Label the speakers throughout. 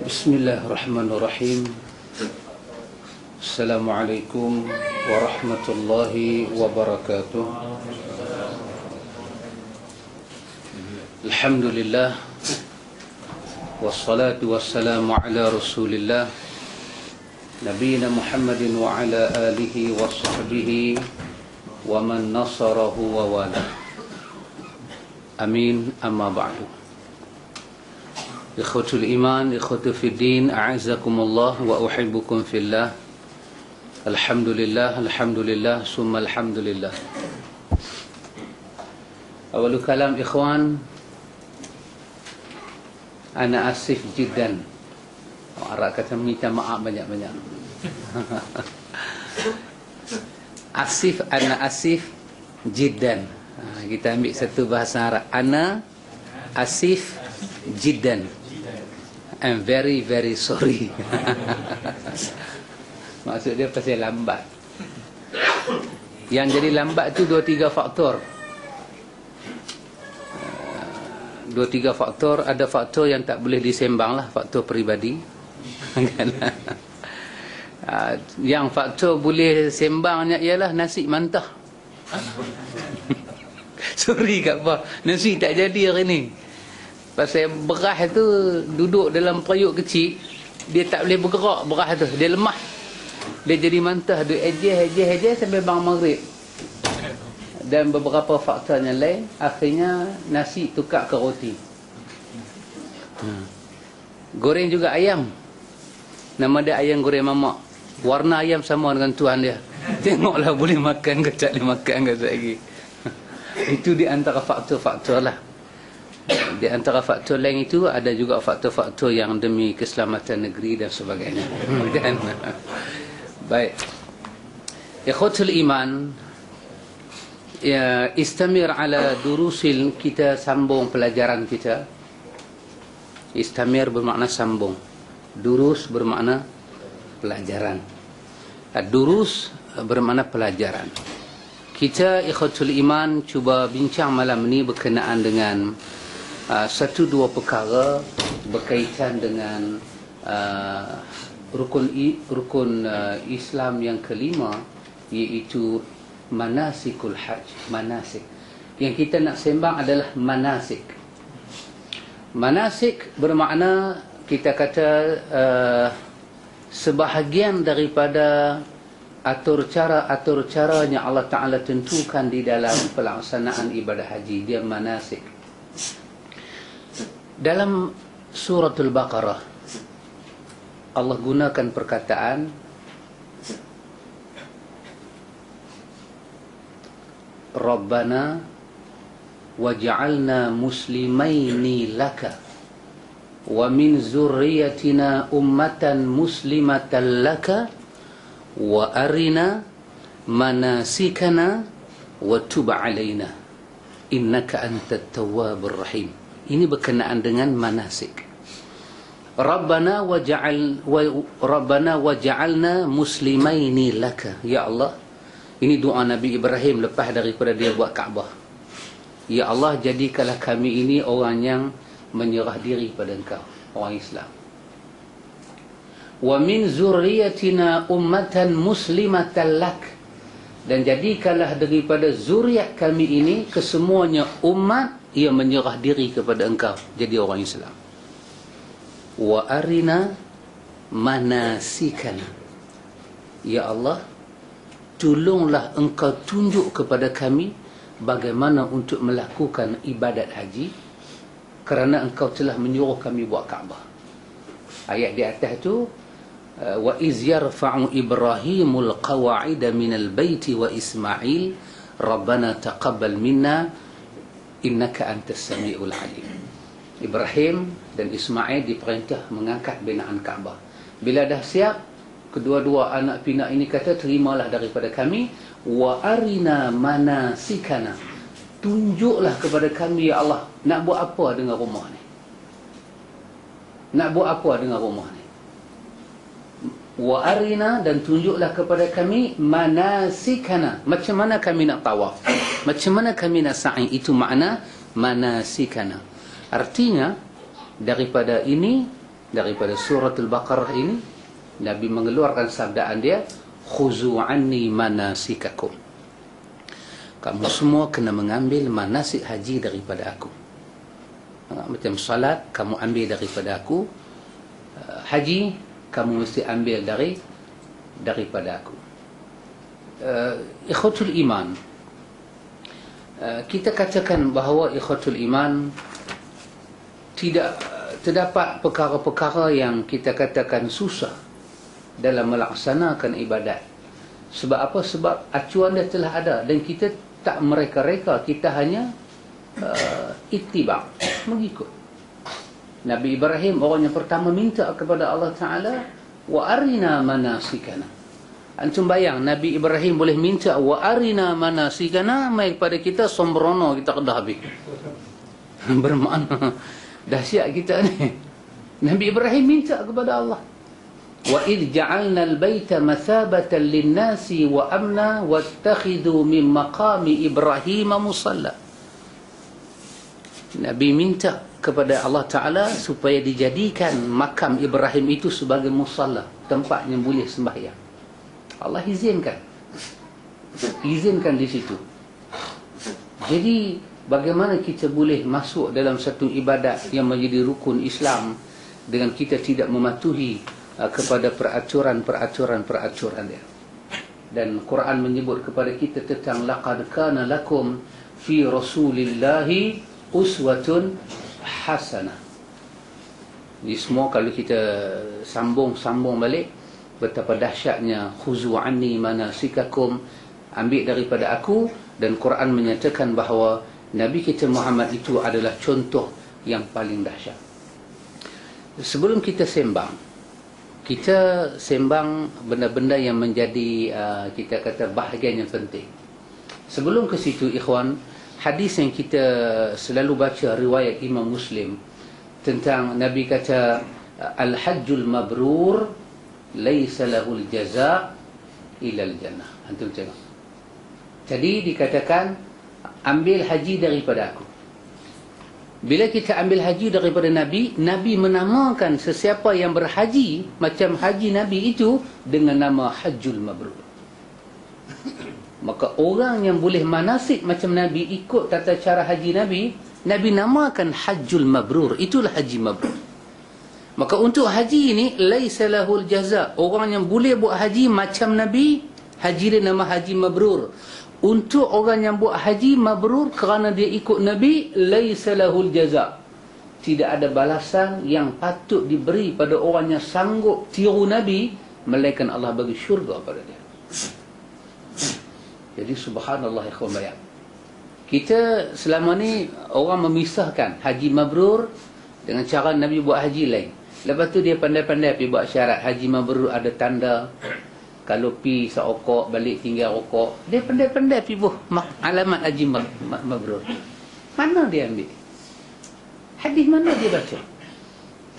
Speaker 1: Bismillahirrahmanirrahim. Assalamualaikum warahmatullahi wabarakatuh. Alhamdulillah, wassalatu wassalamu ala rasulillah, Nabiina Muhammadin wa ala alihi wa sahbihi wa man nasarahu wa wala. Amin, amma ba'du. Ikhwatul iman, ikhwatul fiddin, a'azakumullah wa uhibbukum fillah. Alhamdulillah, alhamdulillah, summa alhamdulillah. Awalul kalam ikhwan, ana asif jiddan. Orang kata minta maaf banyak-banyak. Asif, ana asif jiddan. Kita ambil satu bahasa Arab. Ana asif jiddan. I'm very very sorry. Maksud dia pasal lambat. Yang jadi lambat tu 2-3 faktor. 2-3 faktor. Ada faktor yang tak boleh disembang lah, faktor peribadi. Yang faktor boleh sembangnya ialah nasi mantah. Sorry Kak Bah, nasi tak jadi hari ni. Pasal beras tu duduk dalam periuk kecil, dia tak boleh bergerak beras tu, dia lemah. Dia jadi mantah, dia ejeh sampai bang maghrib. Dan beberapa faktor yang lain, akhirnya nasi tukar ke roti. Goreng juga ayam. Nama dia ayam goreng mamak. Warna ayam sama dengan tuan dia. Tengoklah boleh makan ke tak boleh makan ke tak lagi. Itu di antara faktor-faktor lah. Di antara faktor lain itu ada juga faktor-faktor yang demi keselamatan negeri dan sebagainya. Kan? Baik. Ikhwatul iman, ya, istamir ala durusil, kita sambung pelajaran kita. Istamir bermakna sambung. Durus bermakna pelajaran. Durus bermakna pelajaran. Kita ikhwatul iman cuba bincang malam ini berkenaan dengan satu dua perkara berkaitan dengan rukun Islam yang kelima, iaitu manasikul hajj. Manasik yang kita nak sembang adalah manasik. Manasik bermakna kita kata sebahagian daripada atur cara yang Allah Ta'ala tentukan di dalam pelaksanaan ibadah haji. Dia manasik. Dalam suratul Baqarah, Allah gunakan perkataan Rabbana waj'alna muslimaini laka wa min zurriyatina ummatan muslimatan laka wa arina manasikana wa tub alaina innaka antat tawwabur rahim. Ini berkenaan dengan manasik. Rabbana waj'alna muslimaini laka. Ya Allah, ini doa Nabi Ibrahim lepas daripada dia buat Kaabah. Ya Allah, jadikanlah kami ini orang yang menyerah diri pada Engkau, orang Islam. Wa min zurriyatina ummatan muslimatan lak, dan jadikanlah daripada zuriat kami ini kesemuanya umat yang menyerah diri kepada Engkau, jadi orang Islam. Wa arina manasikana. Ya Allah, tolonglah Engkau tunjuk kepada kami bagaimana untuk melakukan ibadat haji, kerana Engkau telah menyuruh kami buat Kaabah. Ayat di atas tu, wa iz yarfa'u Ibrahimul qawa'ida minal baiti wa Ismail Rabbana taqabbal minna innaka antas sami'ul alim. Ibrahim dan Ismail diperintah mengangkat binaan Kaabah. Bila dah siap, kedua-dua anak pinak ini kata, terimalah daripada kami. Wa arina manasikana. Tunjuklah kepada kami ya Allah, nak buat apa dengan rumah ni? Nak buat apa dengan rumah ni? Wa arina, dan tunjuklah kepada kami manasikana. Macam mana kami nak tawaf? Macam mana kami nak sa'i? Itu makna manasikana. Artinya daripada ini daripada surah Al-Baqarah ini, Nabi mengeluarkan sabdaan dia, khuzu anni manasikakum. Kamu semua kena mengambil manasik haji daripada aku. Macam salat, kamu ambil daripada aku. Haji, kamu mesti ambil daripada aku. Ikhwatul iman, kita katakan bahawa ikhwatul iman, tidak terdapat perkara-perkara yang kita katakan susah dalam melaksanakan ibadat. Sebab apa? Sebab acuan dia telah ada dan kita tak mereka-reka, kita hanya ittiba', mengikut. Nabi Ibrahim orang yang pertama minta kepada Allah Ta'ala, wa arina manasikana. Antum bayang, Nabi Ibrahim boleh minta wa arina manasikana, mai pada kita sombrono, kita kedah habis. Bermakna dahsyat kita ni. Nabi Ibrahim minta kepada Allah, wa id ja'alna al-baita mathabatan lin-nasi wa amna wattakhidhu min maqami Ibrahim musalla. Nabi minta kepada Allah Ta'ala supaya dijadikan makam Ibrahim itu sebagai musalla, tempat yang boleh sembahyang. Allah izinkan di situ. Jadi bagaimana kita boleh masuk dalam satu ibadat yang menjadi rukun Islam dengan kita tidak mematuhi kepada peraturan dia. Dan Quran menyebut kepada kita tentang laqad kana lakum fi rasulillahi uswatun hasanah. Ini semua kalau kita sambung balik, betapa dahsyatnya khuzu anni manasikakum, ambil daripada aku. Dan Quran menyatakan bahawa Nabi kita Muhammad itu adalah contoh yang paling dahsyat. Sebelum kita sembang benda-benda yang menjadi kita kata bahagian yang penting. Sebelum ke situ, ikhwan, hadis yang kita selalu baca riwayat Imam Muslim tentang Nabi kata al-hajjul mabrur laisa lahul jaza' ilal jannah. Antum tengok. Jadi dikatakan ambil haji daripada aku. Bila kita ambil haji daripada Nabi, Nabi menamakan sesiapa yang berhaji macam haji Nabi itu dengan nama hajjul mabrur. Maka orang yang boleh manasik macam Nabi, ikut tata cara haji Nabi, Nabi namakan hajjul mabrur. Itulah haji mabrur. Maka untuk haji ini laisa lahul jaza'. Orang yang boleh buat haji macam Nabi, haji dia nama haji mabrur. Untuk orang yang buat haji mabrur kerana dia ikut Nabi, laisa lahul jaza'. Tidak ada balasan yang patut diberi pada orang yang sanggup tiru Nabi, melainkan Allah bagi syurga pada dia. Jadi subhanallah ikhwan bayan, kita selama ni orang memisahkan haji mabrur dengan cara Nabi buat haji lain. Lepas tu dia pandai-pandai pergi buat syarat haji mabrur ada tanda, kalau pi seokok balik tinggal rokok. Dia pandai-pandai pergi buat alamat haji mabrur. Mana dia ambil? Hadis mana dia baca?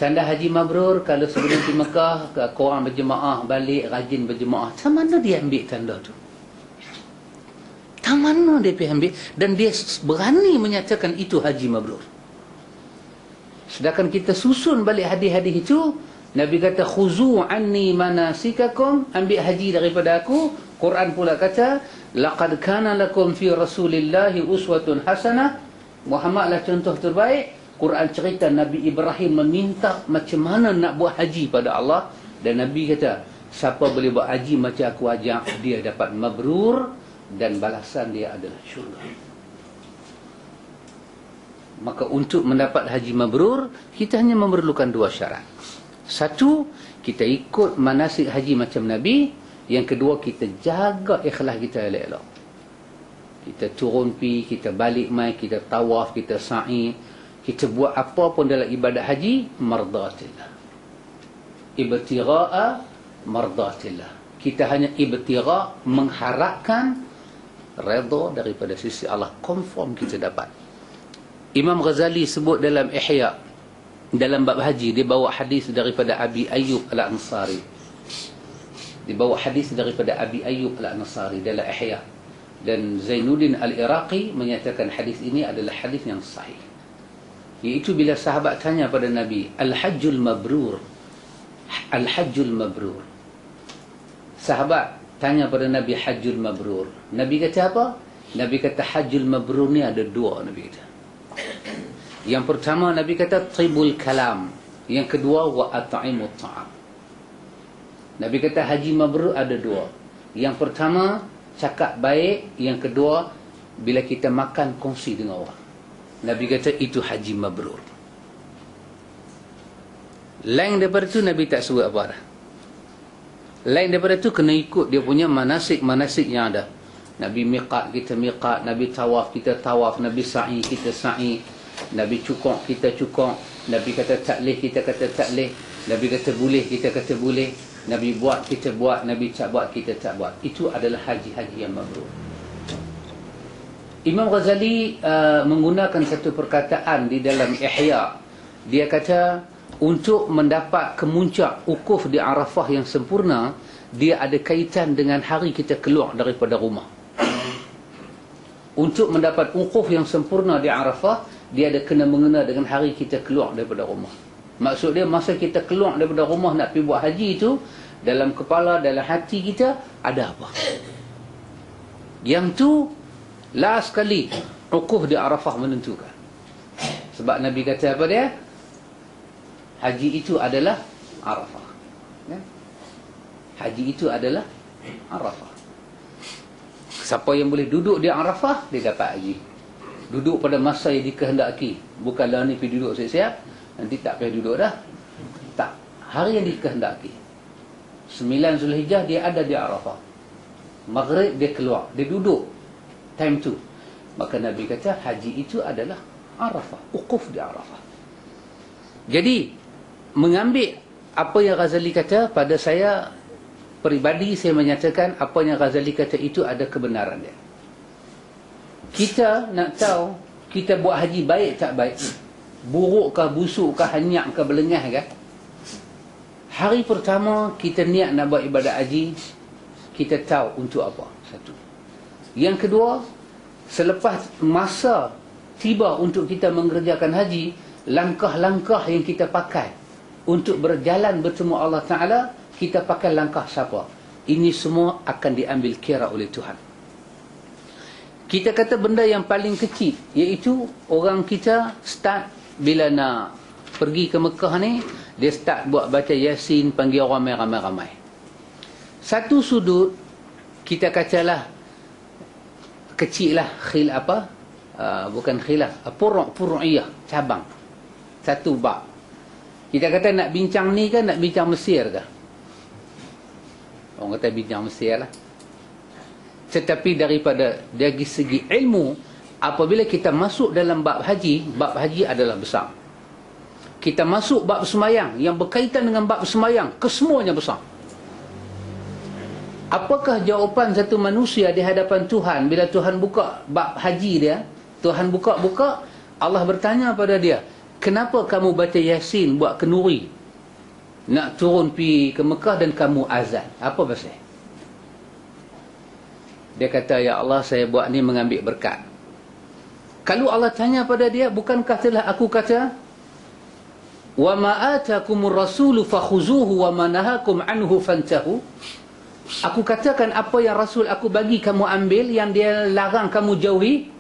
Speaker 1: Tanda haji mabrur kalau sebelum pergi Mekah, korang berjemaah balik rajin berjemaah. Macam mana dia ambil tanda tu? Macam mana dia pergi ambil? Dan dia berani menyatakan itu haji mabrur. Sedangkan kita susun balik hadis-hadis itu, Nabi kata khuzu anni manasikakum, ambil haji daripada aku. Quran pula kata laqad kana lakum fi rasulillahi uswatun hasanah. Muhammadlah contoh terbaik. Quran cerita Nabi Ibrahim meminta macam mana nak buat haji pada Allah, dan Nabi kata siapa boleh buat haji macam aku ajak, dia dapat mabrur dan balasan dia adalah syurga. Maka untuk mendapat haji mabrur, kita hanya memerlukan dua syarat. Satu, kita ikut manasik haji macam Nabi. Yang kedua, kita jaga ikhlas kita elok-elok. Kita turun pi, kita balik mai, kita tawaf, kita sa'i, kita buat apa pun dalam ibadat haji, mardatillah. Ibtigha'a mardatillah. Kita hanya ibtigha', mengharapkan redha daripada sisi Allah, confirm kita dapat. Imam Ghazali sebut dalam Ihya, dalam bab haji, dia bawa hadis daripada Abi Ayyub Al-Ansari. Dia bawa hadis daripada Abi Ayyub Al-Ansari dalam Ihya. Dan Zainuddin Al-Iraqi menyatakan hadis ini adalah hadis yang sahih. Iaitu bila sahabat tanya pada Nabi, Al-Hajjul Mabrur. Al-Hajjul Mabrur. Sahabat tanya pada Nabi, Hajjul Mabrur. Nabi kata apa? Nabi kata Hajjul Mabrur ni ada dua, Nabi kata. Yang pertama Nabi kata Tibul Kalam. Yang kedua wa at'imut ta'am. Nabi kata haji mabrur ada dua. Yang pertama cakap baik, yang kedua bila kita makan kongsi dengan orang. Nabi kata itu haji mabrur. Lain daripada itu Nabi tak sebut apa dah. Lain daripada itu kena ikut dia punya manasik-manasik yang ada. Nabi miqat, kita miqat. Nabi tawaf, kita tawaf. Nabi sa'i, kita sa'i. Nabi cukok, kita cukok. Nabi kata taklih, kita kata taklih. Nabi kata boleh, kita kata boleh. Nabi buat, kita buat. Nabi tak buat, kita tak buat. Itu adalah haji-haji yang mabrur. Imam Ghazali menggunakan satu perkataan di dalam Ihya. Dia kata untuk mendapat kemuncak ukuf di Arafah yang sempurna, dia ada kaitan dengan hari kita keluar daripada rumah. Untuk mendapat ukuf yang sempurna di Arafah, dia ada kena mengena dengan hari kita keluar daripada rumah. Maksud dia masa kita keluar daripada rumah nak pergi buat haji itu, dalam kepala, dalam hati kita ada apa? Yang tu last kali ukuf di Arafah menentukan. Sebab Nabi kata apa dia? Haji itu adalah Arafah. Ya? Haji itu adalah Arafah. Siapa yang boleh duduk di Arafah, dia dapat haji. Duduk pada masa yang dikehendaki. Bukanlah ni pergi duduk siap-siap, nanti tak payah duduk dah. Tak. Hari yang dikehendaki. 9 Zulhijjah dia ada di Arafah. Maghrib dia keluar. Dia duduk. Time tu. Maka Nabi kata haji itu adalah Arafah. Ukuf di Arafah. Jadi, mengambil apa yang Ghazali kata, pada saya peribadi saya menyatakan apa yang Ghazali kata itu ada kebenaran dia. Kita nak tahu kita buat haji baik tak baik, burukkah, busukkah, hanyakkah, belengahkah. Hari pertama kita niat nak buat ibadat haji, kita tahu untuk apa. Satu. Yang kedua, selepas masa tiba untuk kita mengerjakan haji, langkah-langkah yang kita pakai untuk berjalan bertemu Allah Ta'ala, kita pakai langkah siapa? Ini semua akan diambil kira oleh Tuhan. Kita kata benda yang paling kecil, iaitu orang kita start bila nak pergi ke Mekah ni, dia start buat baca Yasin, panggil orang ramai-ramai. Satu sudut kita katalah kecil lah, bukan khilaf, furu'iyah, cabang. Satu bab. Kita kata nak bincang ni kan, nak bincang Mesir ke? Orang kata bincang Mesir lah. Tetapi dari segi ilmu, apabila kita masuk dalam bab haji adalah besar. Kita masuk bab semayang, yang berkaitan dengan bab semayang, kesemuanya besar. Apakah jawapan satu manusia di hadapan Tuhan bila Tuhan buka bab haji dia? Tuhan buka, Allah bertanya pada dia, kenapa kamu baca Yasin buat kenuri? Nak turun pergi ke Mekah dan kamu azan. Apa pasal? Dia kata, ya Allah, saya buat ni mengambil berkat. Kalau Allah tanya pada dia, bukankah telah aku kata, wa ma atakumur rasulu fakhuzuhu wa ma nahakum anhu fantahu? Aku katakan apa yang Rasul aku bagi kamu ambil, yang dia larang kamu jauhi.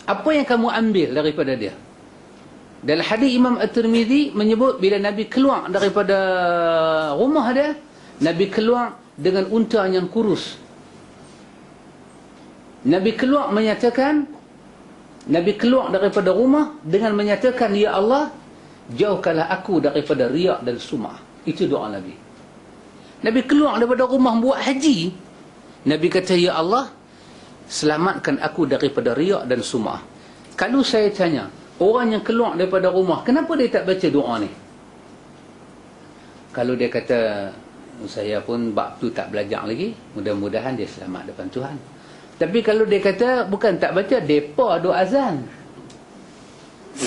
Speaker 1: Apa yang kamu ambil daripada dia? Dalam hadis Imam At-Tirmidzi menyebut bila Nabi keluar daripada rumah dia, Nabi keluar dengan unta yang kurus. Nabi keluar daripada rumah dengan menyatakan, ya Allah, jauhkanlah aku daripada riak dan sum'ah. Itu doa Nabi. Nabi keluar daripada rumah buat haji, Nabi kata, ya Allah, selamatkan aku daripada riak dan sum'ah. Kalau saya tanya orang yang keluar daripada rumah, kenapa dia tak baca doa ni? Kalau dia kata, saya pun bab tu tak belajar lagi, mudah-mudahan dia selamat depan Tuhan. Tapi kalau dia kata bukan tak baca, depa doa azan.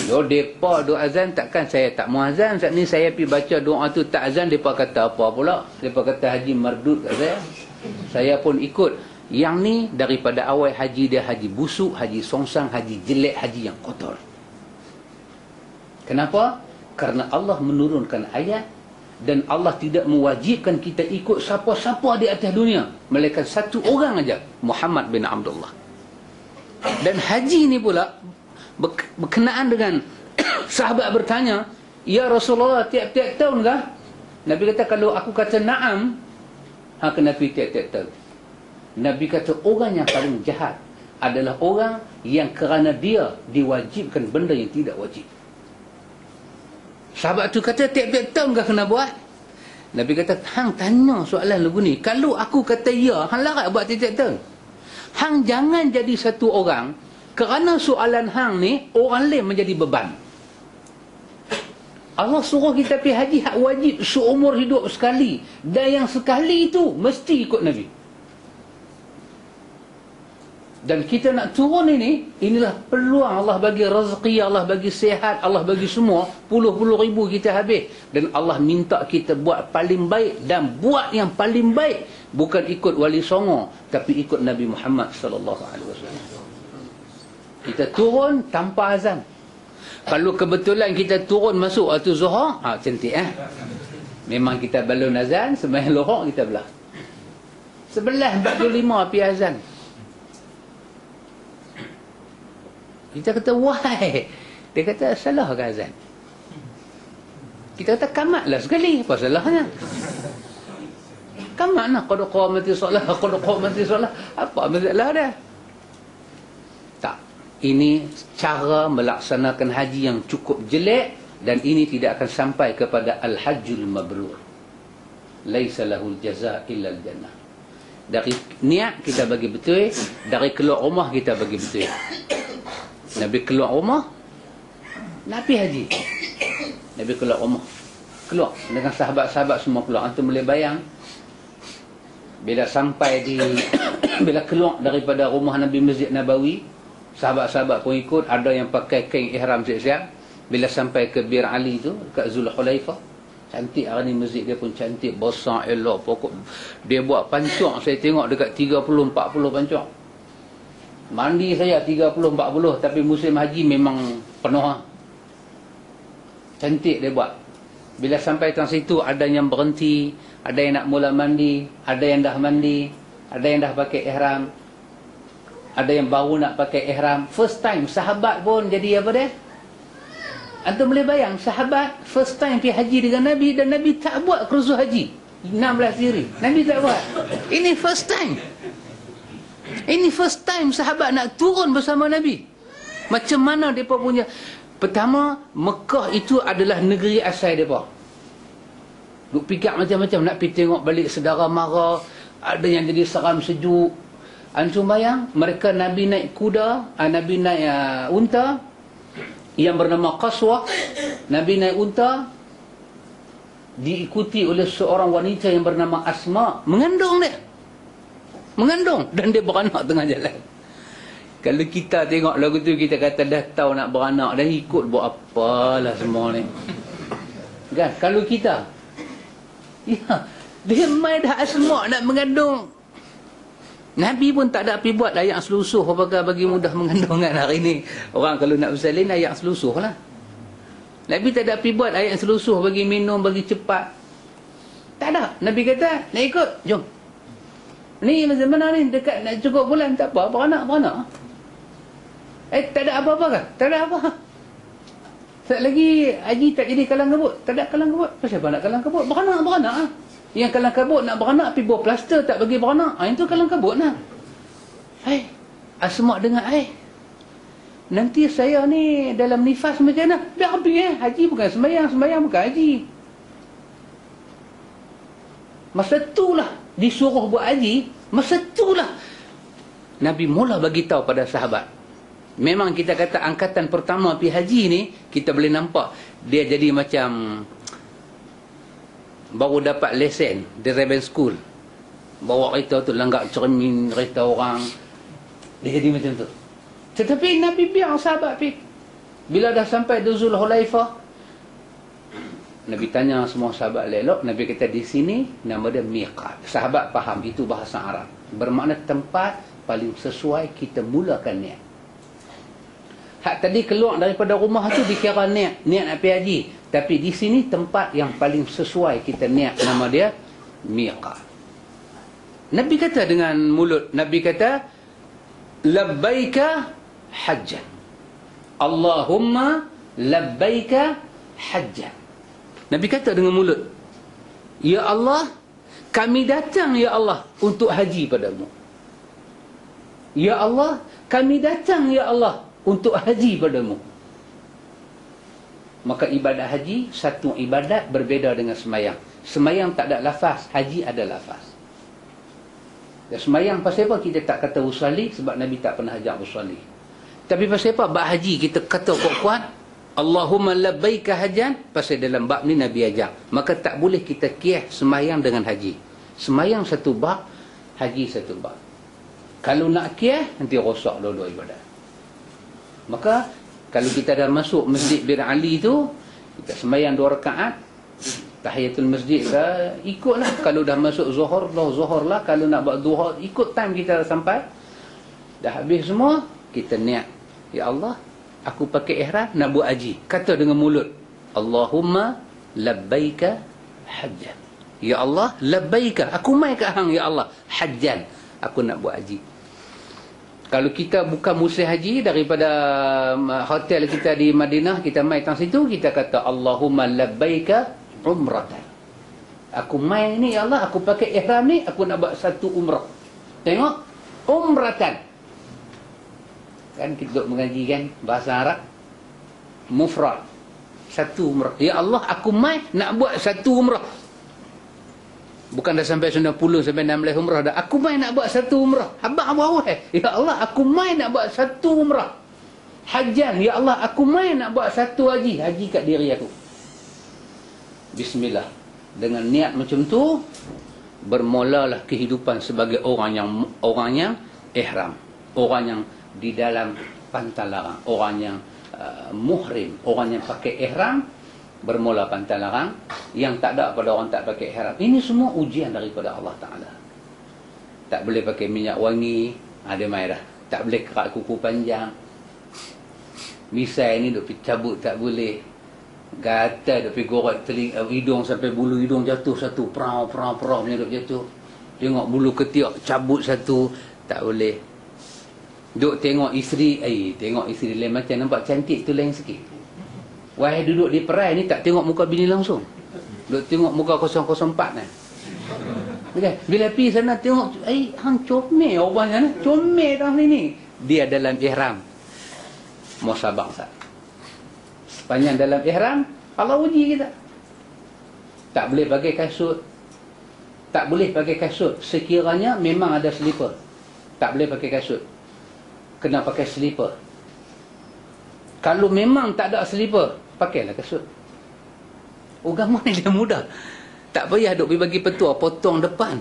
Speaker 1: Depa doa azan, takkan saya tak mau azan. Saat ni saya pergi baca doa tu tak azan, depa kata apa pula? Depa kata haji mardud kat saya. Saya pun ikut. Yang ni daripada awal haji dia haji busuk, haji songsang, haji jelek, haji yang kotor. Kenapa? Karena Allah menurunkan ayat dan Allah tidak mewajibkan kita ikut siapa-siapa di atas dunia, melainkan satu orang aja, Muhammad bin Abdullah. Dan haji ni pula berkenaan dengan sahabat bertanya, "Ya Rasulullah, tiap-tiap tahun kah?" Nabi kata, "Kalau aku kata na'am, kena pergi tiap-tiap tahun." Nabi kata, orang yang paling jahat adalah orang yang kerana dia diwajibkan benda yang tidak wajib. Sahabat tu kata, "Tiap-tiap tahun kah kena buat?" Nabi kata, "Hang tanya soalan lagu ni. Kalau aku kata ya, hang larat buat tiap-tiap tahun. Hang jangan jadi satu orang kerana soalan hang ni orang lain menjadi beban." Allah suruh kita pergi haji hak wajib seumur hidup sekali, dan yang sekali itu mesti ikut Nabi. Dan kita nak turun ini, inilah peluang Allah bagi rezeki, Allah bagi sihat, Allah bagi semua. Puluh-puluh ribu kita habis. Dan Allah minta kita buat paling baik, dan buat yang paling baik bukan ikut Wali Songo, tapi ikut Nabi Muhammad sallallahu alaihi wasallam. Kita turun tanpa azan. Kalau kebetulan kita turun masuk waktu Zuhur, cantik memang kita balun azan, sembahyang lohor kita belah. 11:45 pergi azan. Kita kata, "Why?" Dia kata, "Salah ke azan?" Kita kata, "Kamatlah sekali, apa salahnya?" Kamat lah, qad qamati solah, qad qamati solah. Apa masalah dia? Tak. Ini cara melaksanakan haji yang cukup jelek, dan ini tidak akan sampai kepada al-hajjul mabrur. Laisa lahul jaza illa al-jannah. Dari niat kita bagi betul, dari keluar rumah kita bagi betul. Nabi keluar rumah, Nabi haji. Nabi keluar rumah, keluar dengan sahabat-sahabat semua keluar. Antum boleh bayang, bila sampai di bila keluar daripada rumah Nabi, Masjid Nabawi, sahabat-sahabat pun ikut. Ada yang pakai kain ihram siap-siap. Bila sampai ke Bir Ali tu, kat Zulhulaifah, cantik hari ni masjid dia pun cantik, besar, elok, pokok. Dia buat pancok, saya tengok dekat 30-40 pancok. Mandi saya 30-40, tapi musim haji memang penuh. Cantik dia buat. Bila sampai tang situ, ada yang berhenti, ada yang nak mula mandi, ada yang dah mandi, ada yang dah pakai ihram, ada yang baru nak pakai ihram. First time sahabat pun jadi apa dia? Antum boleh bayang, sahabat first time pergi haji dengan Nabi, dan Nabi tak buat kerusuh haji 16 diri. Nabi tak buat. Ini first time. Ini first time sahabat nak turun bersama Nabi. Macam mana mereka punya? Pertama, Mekah itu adalah negeri asal mereka. Duk fikir macam-macam, nak pergi tengok balik saudara mara, ada yang jadi seram sejuk. Antum bayang, mereka Nabi naik kuda, Nabi naik unta yang bernama Qaswah. Nabi naik unta, diikuti oleh seorang wanita yang bernama Asma, mengandung dia. Mengandung, dan dia beranak tengah jalan. Kalau kita tengok lagu tu, kita kata dah tahu nak beranak, dah ikut buat apalah semua ni. Kan? Kalau kita, ya, dia main dah Asma nak mengandung. Nabi pun tak ada pergi buat ayak selusuh apakah bagi mudah mengandung kan hari ni. Orang kalau nak bersalin ayak selusuh lah. Nabi tak ada pergi buat ayak selusuh bagi minum, bagi cepat. Tak ada. Nabi kata, nak ikut, jom. Ni macam mana ni, dekat nak cukup bulan, tak apa, beranak. Tak ada apa-apa kan? Tak ada apa. Tak lagi haji tak jadi kalang kabut. Tak ada kalang kabut. Pasal apa nak kalang kabut? Beranak. Yang kalang kabut nak beranak, pergi bawa plaster tak bagi beranak. Itu kalang kabut lah. Asma dengar, nanti saya ni dalam nifas macam mana? Biar pergi haji bukan sembahyang bukan haji. Masa itulah disuruh buat haji, masa itulah Nabi mula bagi tahu pada sahabat. Memang kita kata angkatan pertama pergi haji ni, kita boleh nampak dia jadi macam baru dapat lesen di driving school. Bawa kereta tu langgak cermin kereta orang. Dia jadi macam tu. Tetapi Nabi biar sahabat pergi. Bila dah sampai di Zulhulaifah, Nabi tanya semua sahabat elok. Nabi kata di sini nama dia miqat. Sahabat faham itu bahasa Arab. Bermakna tempat paling sesuai kita mulakan niat. Hak tadi keluar daripada rumah tu dikira niat nak pergi haji. Tapi di sini tempat yang paling sesuai kita niat, nama dia miqat. Nabi kata dengan mulut, Nabi kata labbaika hajjan. Allahumma labbaika hajjan. Nabi kata dengan mulut, ya Allah, kami datang ya Allah untuk haji padamu. Ya Allah, kami datang ya Allah untuk haji padamu. Maka ibadat haji satu ibadat berbeza dengan semayang. Semayang tak ada lafaz, haji ada lafaz. Dan semayang pasal apa kita tak kata usalli? Sebab Nabi tak pernah ajar usalli. Tapi pasal apa bab haji kita kata kuat-kuat Allahumma labbaika hajjan? Pasal dalam bab ni Nabi ajar. Maka tak boleh kita kiyah semayang dengan haji. Semayang satu bab, haji satu bab. Kalau nak kiyah, nanti rosak dua-dua ibadat. Maka kalau kita dah masuk Masjid Bir Ali tu, kita semayang 2 rakaat, tahiyatul masjid ke, ikutlah. Kalau dah masuk zuhur lah. Kalau nak buat duha, ikut time kita dah sampai. Dah habis semua, kita niat, ya Allah, aku pakai ihram nak buat haji. Kata dengan mulut, Allahumma labbaika hajjan. Ya Allah, labbaika, aku mai ke hang ya Allah, hajjan, aku nak buat haji. Kalau kita bukan musim haji, daripada hotel kita di Madinah, kita mai tang situ, kita kata Allahumma labbaika umratan. Aku mai ni ya Allah, aku pakai ihram ni, aku nak buat satu umrah. Tengok, umratan. Kan kita duduk mengaji kan bahasa Arab, mufrad, satu umrah. Ya Allah, aku mai nak buat satu umrah. Bukan dah sampai 90 sampai 16 umrah dah. Aku mai nak buat satu umrah. Abang awal ya Allah, aku mai nak buat satu umrah. Hajjan, ya Allah, aku mai nak buat satu haji. Haji kat diri aku. Bismillah. Dengan niat macam tu, bermulalah kehidupan sebagai orang yang ihram. Orang yang di dalam pantang larang. Orang yang muhrim. Orang yang pakai ihram, bermula pantang larang. Yang tak ada pada orang tak pakai ihram. Ini semua ujian daripada Allah Ta'ala. Tak boleh pakai minyak wangi, ada mai dah. Tak boleh kerak kuku panjang. Misai ni duk pergi cabut tak boleh. Gatal duk pergi gorek hidung sampai bulu hidung jatuh satu. Perau punya duk jatuh. Tengok bulu ketiak cabut satu. Tak boleh. Duk tengok isteri, tengok isteri lain macam nampak cantik tu lain sikit. Wahai duduk di perai ni tak tengok muka bini langsung. Duk tengok muka 004 ni. Okay. Bila pergi sana tengok, hang comel orang sana, comel dah ni. Dia dalam ihram. Mau sabar sat. Sepanjang dalam ihram, Allah uji kita. Tak boleh pakai kasut. Tak boleh pakai kasut sekiranya memang ada slipper. Tak boleh pakai kasut. Kena pakai slipper. Kalau memang tak ada slipper, pakailah kasut. Agama ni dia mudah. Tak payah duk pergi bagi petua, potong depan.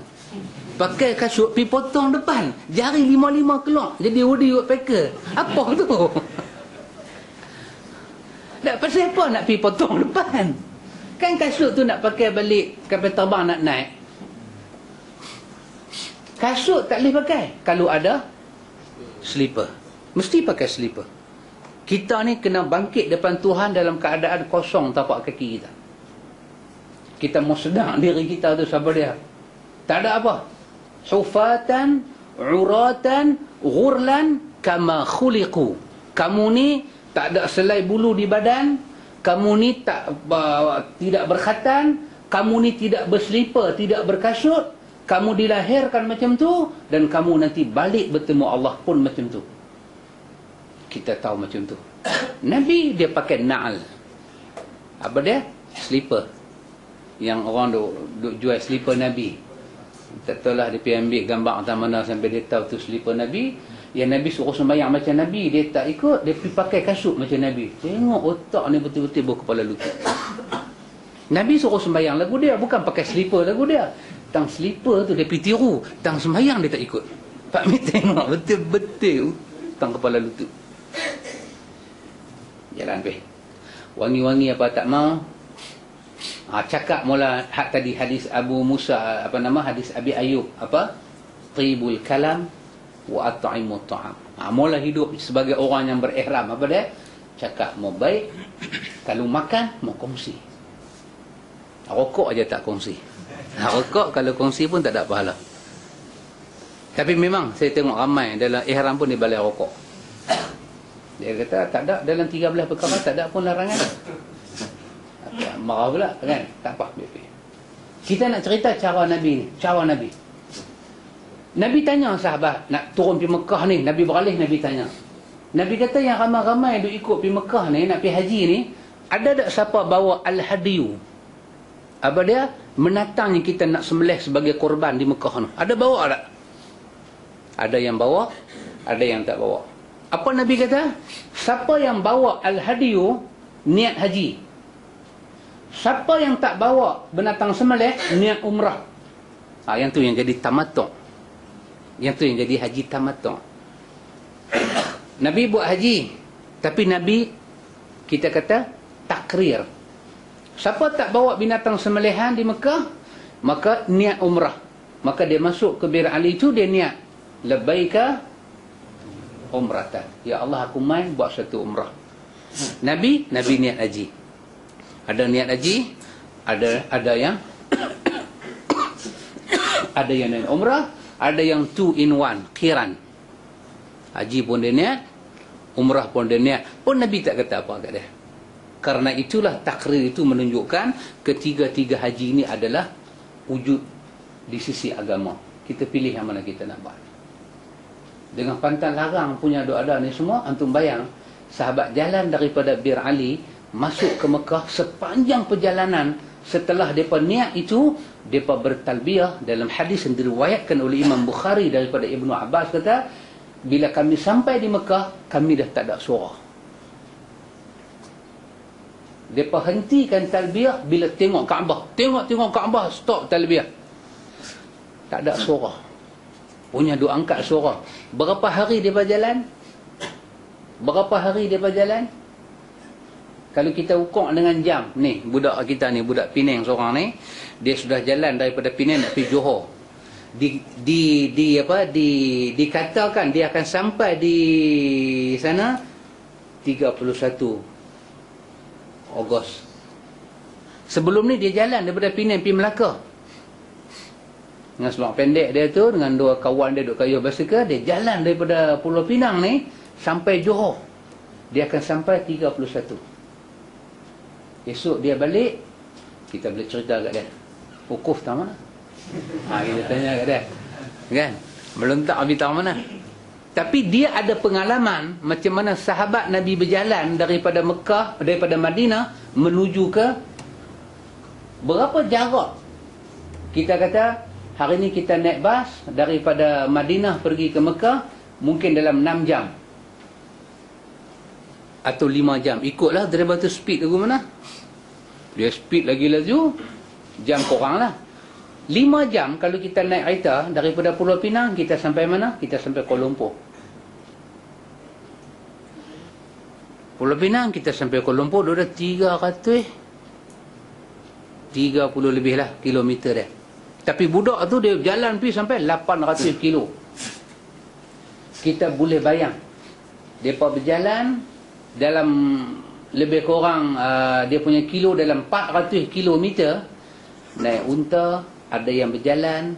Speaker 1: Pakai kasut, pergi potong depan. Jari 5 keluar. Jadi Udi woodpecker. Apa tu? Tak pasal apa nak pergi potong depan? Kan kasut tu nak pakai balik kapal terbang nak naik. Kasut tak boleh pakai kalau ada slipper. Mesti pakai slipper. Kita ni kena bangkit depan Tuhan dalam keadaan kosong tapak kaki kita. Kita mau sedang diri kita tu sabar dia. Tak ada apa. Hufatan, uratan, ghurlan kama khuliqu. Kamu ni tak ada selai bulu di badan, kamu ni tidak berkhatan, kamu ni tidak berselipar, tidak berkasut, kamu dilahirkan macam tu dan kamu nanti balik bertemu Allah pun macam tu. Kita tahu macam tu. Nabi dia pakai na'al. Apa dia? Slipper. Yang orang duk jual slipper Nabi. Tak tahulah dia pergi ambil gambar entah mana sampai dia tahu tu slipper Nabi. Yang Nabi suruh sembahyang macam Nabi, dia tak ikut, dia pergi pakai kasut macam Nabi. Tengok otak ni betul-betul berkepala lutut. Nabi suruh sembahyang lagu dia, bukan pakai slipper lagu dia. Tang slipper tu dia pergi tiru, tang sembahyang dia tak ikut. Pak Mi tengok betul-betul tang kepala lutut. Jalan pergi. Wangi-wangi apa tak mau. Cakap mula hak tadi hadis Abu Musa, hadis Abi Ayub, Tibul kalam wa at'imut ta'am. Mula hidup sebagai orang yang berihram. Apa dia? Cakap mau baik, kalau makan mau kongsi. Rokok aja tak kongsi. Rokok kalau kongsi pun tak ada pahala. Tapi memang saya tengok ramai dalam ihram pun dia balik rokok. Dia kata tak ada dalam 13 perkara tak ada pun larangan. Marah pula kan? Tak apa. Kita nak cerita cara Nabi ni, cara Nabi. Nabi tanya sahabat nak turun pergi Mekah ni, Nabi beralih Nabi tanya. Nabi kata yang ramai-ramai duk ikut pergi Mekah ni, nak pergi haji ni, ada tak siapa bawa al-hadiyu? Apa dia? Menatangnya kita nak sembelih sebagai korban di Mekah ni. Ada bawa tak? Ada yang bawa, ada yang tak bawa. Apa Nabi kata? Siapa yang bawa al-hadiyu, niat haji. Siapa yang tak bawa binatang sembelih, niat umrah. Yang tu yang jadi tamattu'. Yang tu yang jadi haji tamattu'. Nabi buat haji, tapi Nabi kita kata takrir. Siapa tak bawa binatang sembelihan di Mekah, maka niat umrah. Maka dia masuk ke Bir Ali itu, dia niat labbaika umratan. Ya Allah, aku main buat satu umrah. Nabi niat haji. Ada niat haji, ada yang ada yang niat umrah, ada yang 2 in 1, qiran. Haji pun dia niat, umrah pun dia niat. Pun Nabi tak kata apa kat dia. Karena itulah takrir itu menunjukkan ketiga-tiga haji ini adalah wujud di sisi agama. Kita pilih yang mana kita nak buat. Dengan pantang larang punya doa-doa ni semua, antum bayang, sahabat jalan daripada Bir Ali masuk ke Mekah, sepanjang perjalanan setelah mereka niat itu, mereka bertalbiyah. Dalam hadis yang diriwayatkan oleh Imam Bukhari daripada Ibnu Abbas kata, bila kami sampai di Mekah, kami dah tak ada suara. Mereka hentikan talbiyah bila tengok Kaabah. Tengok Kaabah, stop talbiyah. Tak ada suara. Punya duk angkat suara. Berapa hari mereka jalan? Berapa hari mereka jalan? Kalau kita ukur dengan jam, ni budak kita ni, budak Penang seorang ni, dia sudah jalan daripada Penang nak pergi Johor. Dikatakan dia akan sampai di sana 31 Ogos. Sebelum ni dia jalan daripada Penang pergi Melaka. Dengan semak pendek dia tu, dengan dua kawan dia duk kayuh basikal, dia jalan daripada Pulau Pinang ni sampai Johor. Dia akan sampai 31. Esok dia balik, kita boleh cerita kat dia. Wukuf tak mana? Kita tanya kat dia. Kan? Melontak habis tak mana? Tapi dia ada pengalaman macam mana sahabat Nabi berjalan daripada Mekah, daripada Madinah menuju ke berapa jarak. Kita kata hari ni kita naik bas daripada Madinah pergi ke Mekah, mungkin dalam 6 jam atau 5 jam. Ikutlah driver tu speed lagu mana. Dia speed lagi laju, jam korang lah. 5 jam kalau kita naik kereta daripada Pulau Pinang, kita sampai mana? Kita sampai Kuala Lumpur. Pulau Pinang kita sampai Kuala Lumpur, dia dah 330 lebih lah kilometer dia. Tapi budak tu dia jalan pergi sampai 800 kilo. Kita boleh bayang, mereka berjalan dalam lebih kurang dia punya kilo dalam 400 kilometer. Naik unta, ada yang berjalan,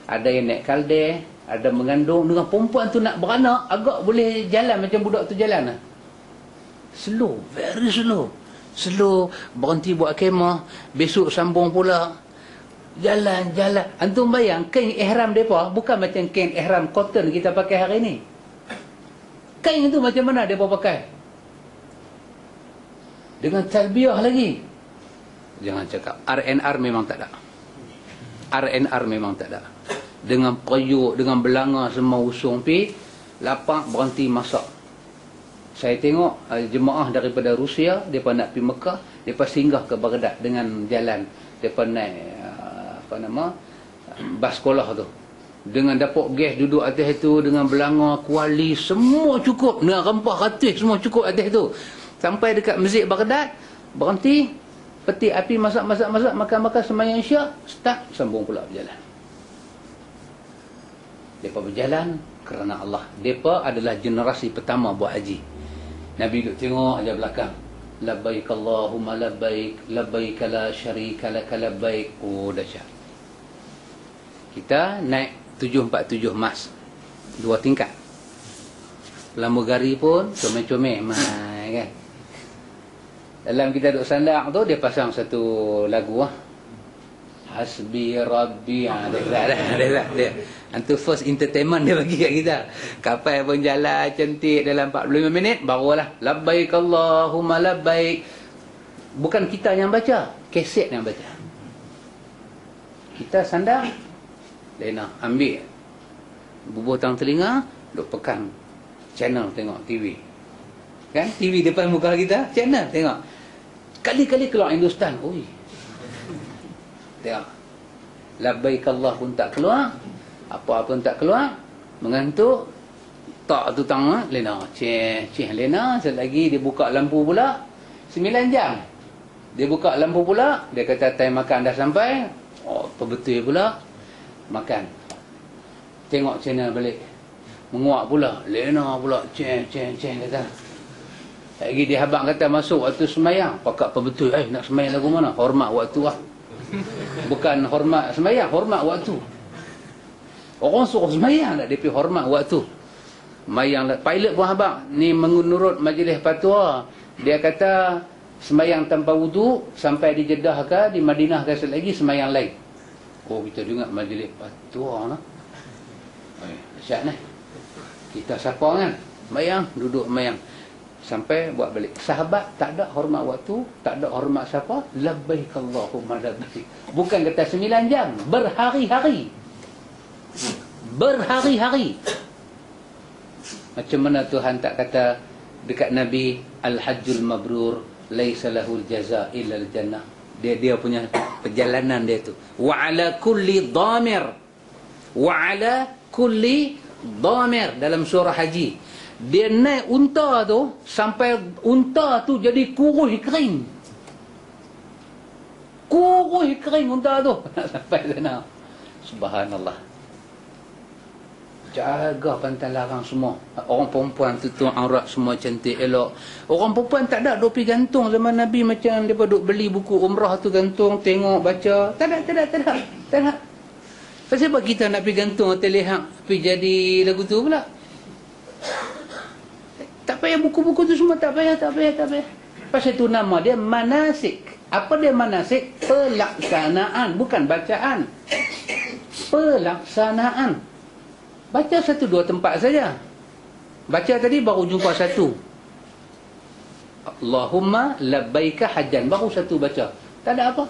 Speaker 1: ada yang naik kalder, ada mengandung. Dengan perempuan tu nak beranak, agak boleh jalan macam budak tu jalan lah. Slow, very slow. Slow, berhenti buat kemah, besok sambung pula. Jalan. Antum bayang, kain ihram mereka bukan macam kain ihram cotton kita pakai hari ni. Kain itu macam mana mereka pakai? Dengan talbiyah lagi. Jangan cakap RNR memang tak ada. RNR memang tak ada. Dengan periuk, dengan belanga semua usung pi, lapak berhenti masak. Saya tengok jemaah daripada Rusia, mereka nak pergi Mekah, mereka singgah ke Baghdad dengan jalan. Mereka naik bas sekolah tu. Dengan dapur gas duduk atas itu, dengan belanga, kuali, semua cukup. Dengan rempah ratus, semua cukup atas itu. Sampai dekat masjid Baghdad, berhenti, peti api, masak, makan, sembahyang Isyak, start, sambung pula berjalan. Mereka berjalan kerana Allah. Mereka adalah generasi pertama buat haji. Nabi duduk tengok aja belakang. Labbaik Allahumma labbaik, labbaik la syarika lak labbaik. Oh, dahsyat. Kita naik 747 mas, 2 tingkat. Pramugari pun comel-comel mai kan. Dalam kita duduk sandak tu, dia pasang satu lagu Hasbi Rabbi. Dia antu first entertainment dia bagi kat kita. Kapal pun jalan cantik dalam 45 minit, barulah labbaik Allahumma labbaik. Bukan kita yang baca, kaset yang baca. Kita sandang, Lena ambil bubuh tang telinga, duk pegang channel tengok TV. Kan? TV depan muka kita, channel tengok. Kali-kali keluar Hindustan. Oi. Tengok. Labbaik Allah pun tak keluar. Apa pun tak keluar. Mengantuk. Tak tu tangan. Lena. Cih Lena. Sekali lagi dia buka lampu pula. 9 jam. Dia buka lampu pula. Dia kata time makan dah sampai. Oh, apa betul pula. Makan. Tengok channel balik. Menguak pula. Lena pula. Cih kata. Lagi dia habang kata masuk waktu semayang. Pakak apa betul? Nak semayang lagu mana? Hormat waktu lah. Bukan hormat semayang, hormat waktu. Orang suruh semayang tak, dia pergi hormat waktu. Semayang, pilot pun habang. Ni menurut majlis fatwa, dia kata semayang tanpa wudu sampai di Jeddah ke, di Madinah ke lagi semayang lain. Oh, kita dengar majlis fatwa lah. Dahsyat ni. Kita siapa kan? Semayang, duduk semayang. Sampai buat balik. Sahabat tak ada hormat waktu, tak ada hormat siapa. Labbaik Allahumma labbaik. Bukan kata 9 jam, berhari-hari. Berhari-hari. Macam mana Tuhan tak kata dekat Nabi, Al-Hajjul Mabrur laisa lahul jaza illa al-jannah. Dia punya perjalanan dia tu. Wa ala kulli dhamir. Wa ala kulli dhamir dalam surah Haji. Dia naik unta tu sampai unta tu jadi kuruh kering. Kuruh kering unta tu sampai sana. Subhanallah. Jaga pantai larang semua. Orang perempuan tutup aurat semua cantik elok. Orang perempuan tak ada duk pergi gantung zaman Nabi macam depa duk beli buku umrah tu gantung tengok baca. Tak ada. Pasal apa kita nak pergi gantung hotel lehak pergi jadi lagu tu pula? Tak payah buku-buku tu semua, tak payah. Pasal tu nama dia manasik. Apa dia manasik? Pelaksanaan, bukan bacaan. Pelaksanaan. Baca 1, 2 tempat saja. Baca tadi baru jumpa 1. Allahumma labbaika hajjan, baru 1 baca. Tak ada apa.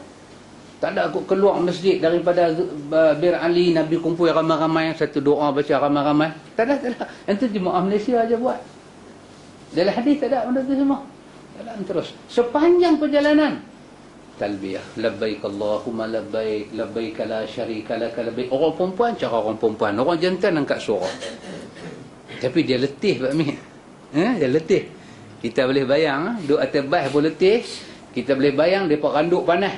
Speaker 1: Tak ada aku keluar masjid daripada Bir Ali, Nabi kumpul ramai-ramai, 1 doa baca ramai-ramai. Tak ada. Itu jemaah Malaysia aja buat. Dalam hadis tak ada benda tu semua. Jalan terus. Sepanjang perjalanan. Talbiyah. Labbaik Allahumma labbaik. Labbaik la syarika lak labbaik. Orang perempuan, cara orang perempuan. Orang jantan angkat suara. Tapi dia letih Pak Min. Dia letih. Kita boleh bayang, duduk atas bas pun letih. Kita boleh bayang, mereka randuk panas.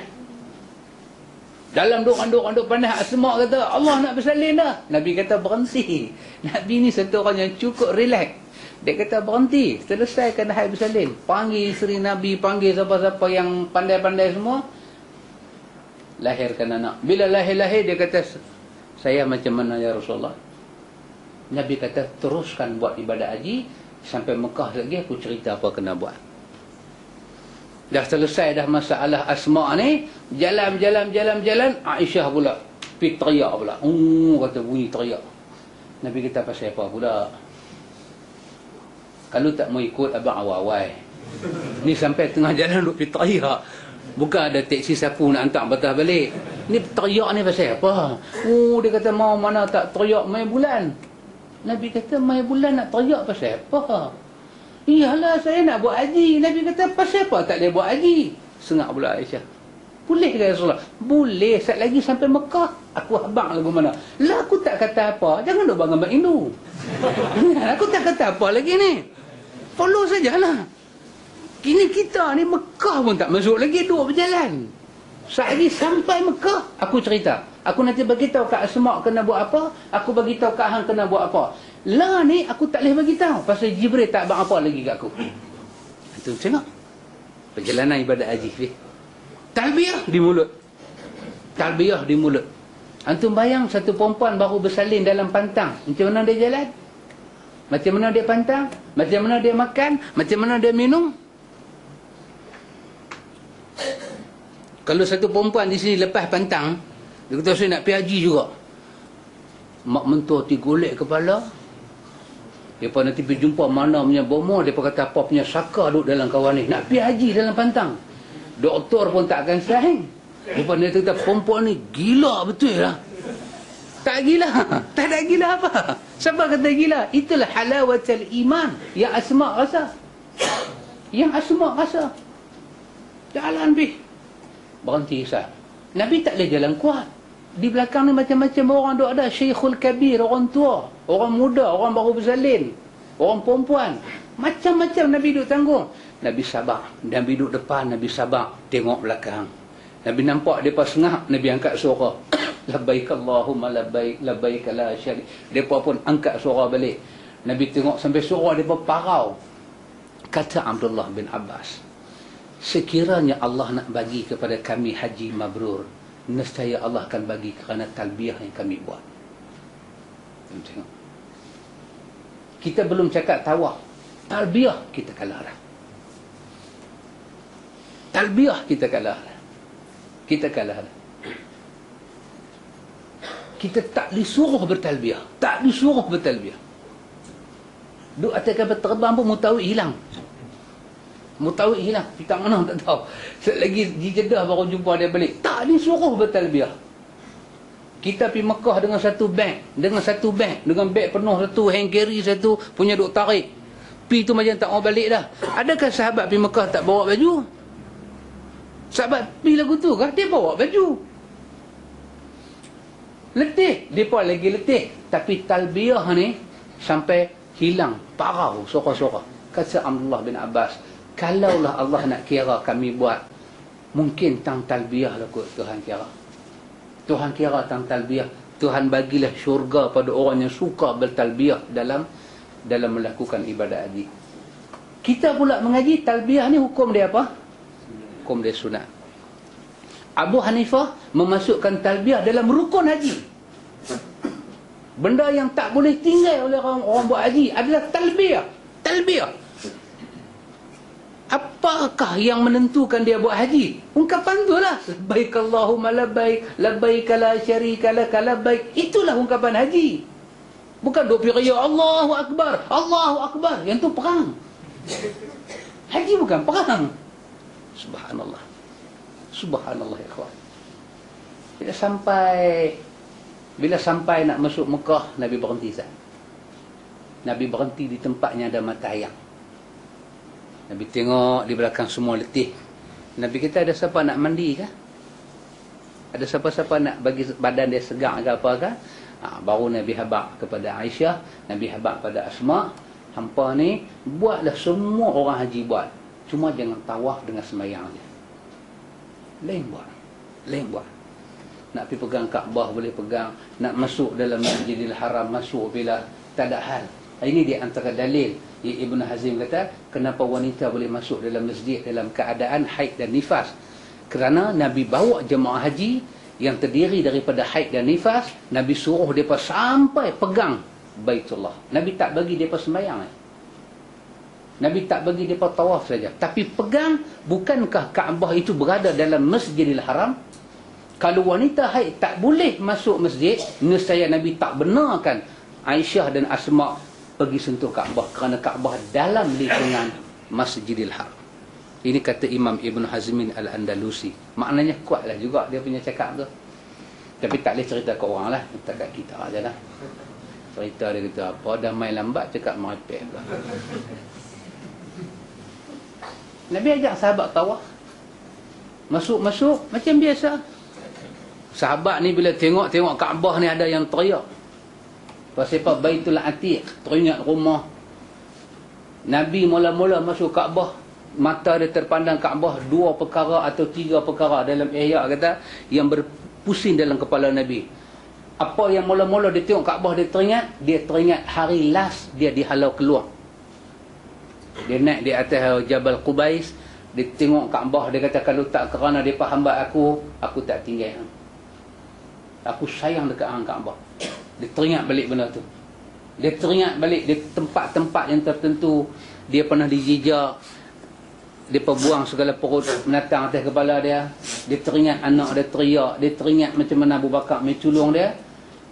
Speaker 1: Dalam randuk panas, Asma kata, Allah nak bersalin dah. Nabi kata berhenti. Nabi ni satu orang yang cukup relax. Dia kata berhenti, selesaikan haid bersalin. Panggil isteri Nabi, panggil siapa-siapa yang pandai-pandai semua. Lahirkan anak. Bila lahir-lahir dia kata, saya macam mana ya Rasulullah? Nabi kata, teruskan buat ibadat haji. Sampai Mekah lagi aku cerita apa kena buat. Dah selesai dah masalah Asma ni. Jalan. Aisyah pula pergi teriak pula. Kata bunyi teriak. Nabi kata pasal apa pula? Kalau tak mau ikut abang awal-awal. Ni sampai tengah jalan duk pergi teriak. Bukan ada teksi sapu nak hantar batas balik. Ni teriak ni pasal apa? Dia kata mau mana tak teriak mai bulan. Nabi kata mai bulan nak teriak pasal apa? Iyalah saya nak buat haji. Nabi kata pasal apa tak boleh buat haji? Sengak pula Aisyah. Boleh ke Rasulullah? Boleh. Sat lagi sampai Mekah. Aku abang lagu mana? Lah aku tak kata apa. Jangan duk bangga mak Hindu. Aku tak kata apa lagi ni. Follow sajalah. Kini kita ni Mekah pun tak masuk lagi, duduk berjalan. Sat lagi sampai Mekah, aku cerita. Aku nanti bagi tahu kat Asma kena buat apa, aku bagi tahu kat hang kena buat apa. Lah ni aku tak boleh bagi tahu pasal Jibril tak buat apa lagi kat aku. Itu tengok. Perjalanan ibadat haji. Talbiyah di mulut. Talbiyah di mulut. Antum bayang satu perempuan baru bersalin dalam pantang. Macam mana dia jalan? Macam mana dia pantang? Macam mana dia makan? Macam mana dia minum? Kalau satu perempuan di sini lepas pantang, dia kata saya nak pergi haji juga. Mak mentua ti golek kepala. Depa nanti pergi jumpa mana punya bomo, depa kata apa punya saka duduk dalam kawan ni. Nak pergi haji dalam pantang. Doktor pun tak akan sahing. Depa nanti kata perempuan ni gila betul lah. Tak gila. Tak ada gila apa. Siapa kata gila? Itulah halawatul iman. Yang asma' rasa. Yang asma' rasa. Jalan pergi. Berhenti sah. Nabi tak boleh jalan kuat. Di belakang ni macam-macam orang duk ada. Syekhul kabir, orang tua. Orang muda, orang baru bersalin. Orang perempuan. Macam-macam Nabi duk tanggung. Nabi sabar. Nabi duduk depan, Nabi sabar. Tengok belakang. Nabi nampak mereka sengah, Nabi angkat suara. Labbaik Allahumma labbaik, labbaik la syarik. Mereka pun angkat suara balik. Nabi tengok sampai suara mereka parau. Kata Abdullah bin Abbas, sekiranya Allah nak bagi kepada kami haji mabrur, nescaya Allah akan bagi kerana talbiyah yang kami buat. Tengok. Kita belum cakap tawaf. Talbiyah kita kalah dah. Talbiyah kita kalah dah. Kita kalah dah. Kita tak disuruh bertalbiyah. Tak disuruh bertalbiyah. Duk atas kapal terbang pun mutawid hilang. Mutawid hilang. Kita mana tak tahu. Selagi di Jeddah baru jumpa dia balik. Tak disuruh bertalbiyah. Kita pergi Mekah dengan satu beg. Dengan satu beg. Dengan beg penuh satu. Hand carry satu. Punya duk tarik. Pergi tu macam tak mau balik dah. Adakah sahabat pergi Mekah tak bawa baju? Sahabat pergi lagu tu kah? Dia bawa baju. Letih. Mereka lagi letih. Tapi talbiyah ni sampai hilang. Parau. Suara-suara. Kata Abdullah bin Abbas, kalaulah Allah nak kira kami buat, mungkin tang talbiyah lah kot Tuhan kira. Tuhan kira tang talbiyah. Tuhan bagilah syurga pada orang yang suka bertalbiyah dalam melakukan ibadat haji. Kita pula mengaji talbiyah ni hukum dia apa? Hukum dia sunat. Abu Hanifah memasukkan talbiyah dalam rukun haji. Benda yang tak boleh tinggal oleh orang buat haji adalah talbiyah. Talbiyah. Apakah yang menentukan dia buat haji? Ungkapan tu lah. Labbaik Allahumma labbaik, labbaik la syarika lak, labbaik. Itulah ungkapan haji. Bukan duk pergi Allahu Akbar, Allahu Akbar. Yang tu perang. Haji bukan perang. Subhanallah. Subhanallah ya kawan. Bila sampai nak masuk Mekah, Nabi berhenti sah. Nabi berhenti di tempatnya ada mata ayam. Nabi tengok di belakang semua letih. Nabi kata, ada siapa nak mandi kah? Ada siapa-siapa nak bagi badan dia segar ke apa kah? Baru Nabi habaq kepada Aisyah, Nabi habaq pada Asma, hampa ni buatlah semua orang haji buat. Cuma jangan tawaf dengan sembahyang je. Lain buat. Lain buat. Nak pergi pegang Kaabah boleh pegang, nak masuk dalam Masjidil Haram masuk bila tak ada hal. Ini di antara dalil Ibn Hazim kata, kenapa wanita boleh masuk dalam masjid dalam keadaan haid dan nifas? Kerana Nabi bawa jemaah haji yang terdiri daripada haid dan nifas, Nabi suruh mereka sampai pegang Baitullah. Nabi tak bagi mereka sembahyang. Nabi tak bagi mereka tawaf saja. Tapi pegang, bukankah Kaabah itu berada dalam Masjidil Haram? Kalau wanita haid tak boleh masuk masjid, nescaya Nabi tak benarkan Aisyah dan Asma pergi sentuh Kaabah, kerana Kaabah dalam lingkungan Masjidil Haram. Ini kata Imam Ibn Hazmin Al-Andalusi. Maknanya kuatlah juga dia punya cakap tu. Tapi tak boleh cerita ke orang lah. Cerita kat kita aja lah. Cerita dia kata apa, dah main lambat cakap merepek pula. Nabi ajak sahabat tawaf. Masuk-masuk macam biasa. Sahabat ni bila tengok Kaabah ni ada yang teriak. Pasal apa? Baitul Atiq, teringat rumah. Nabi mula-mula masuk Kaabah, mata dia terpandang Kaabah, 2 perkara atau 3 perkara dalam ihya kata yang berpusing dalam kepala Nabi. Apa yang mula-mula dia tengok Kaabah, dia teringat hari last dia dihalau keluar. Dia naik di atas Jabal Qubais, dia tengok Kaabah, dia kata kalau tak kerana depa hamba aku tak tinggal. Aku sayang dekat hang Kaabah. Dia teringat balik benda tu. Dia teringat balik di tempat-tempat yang tertentu dia pernah dijejak. Dia buang segala perut binatang atas kepala dia. Dia teringat anak dia teriak. Dia teringat macam mana Abu Bakar menculung dia.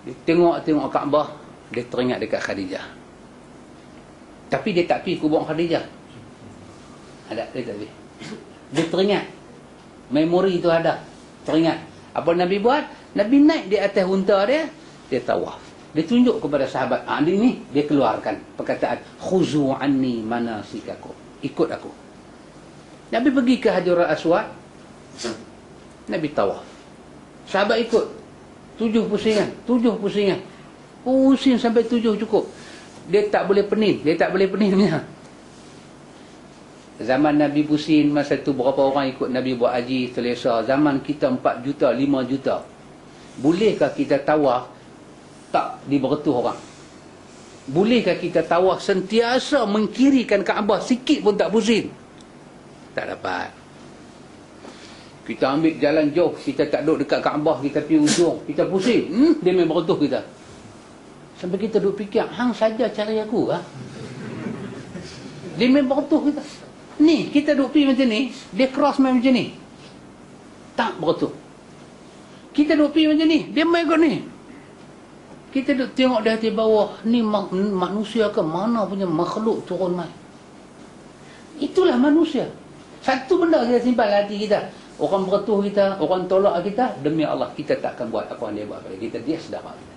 Speaker 1: Dia tengok Kaabah. Dia teringat dekat Khadijah. Tapi dia tak pergi kubur Khadijah. Ada, dia tak pergi. Dia teringat. Memori tu ada. Teringat. Apa Nabi buat? Nabi naik di atas unta dia. Dia tawaf. Dia tunjuk kepada sahabat. Ni dia keluarkan perkataan. Khuzu anni manasikakum. Ikut aku. Nabi pergi ke Hajarul Aswad. Nabi tawaf. Sahabat ikut. 7 pusingan. Pusing sampai 7 cukup. Dia tak boleh pening. Punya. Zaman Nabi pusing, masa tu berapa orang ikut Nabi buat haji selesa. Zaman kita 4 juta, 5 juta. Bolehkah kita tawaf tak dibertuh orang? Bolehkah kita tawaf sentiasa mengkirikan Kaabah, sikit pun tak pusing? Tak dapat. Kita ambil jalan jauh, kita tak duduk dekat Kaabah, kita pergi ujung, kita pusing, dia main bertuh kita. Sampai kita duduk fikir, hang saja cari aku ha? Dia main bertuh kita. Ni, kita duduk pergi macam ni, dia cross main macam ni. Tak bertuh. Kita duduk pergi macam ni, dia main kot ni. Kita duduk tengok dari hati bawah, ni manusia ke mana punya makhluk turun main. Itulah manusia. Satu benda kita simpan hati kita. Orang bertuh kita, orang tolak kita, demi Allah kita tak akan buat apa yang dia buat pada kita. Dia sedara kita.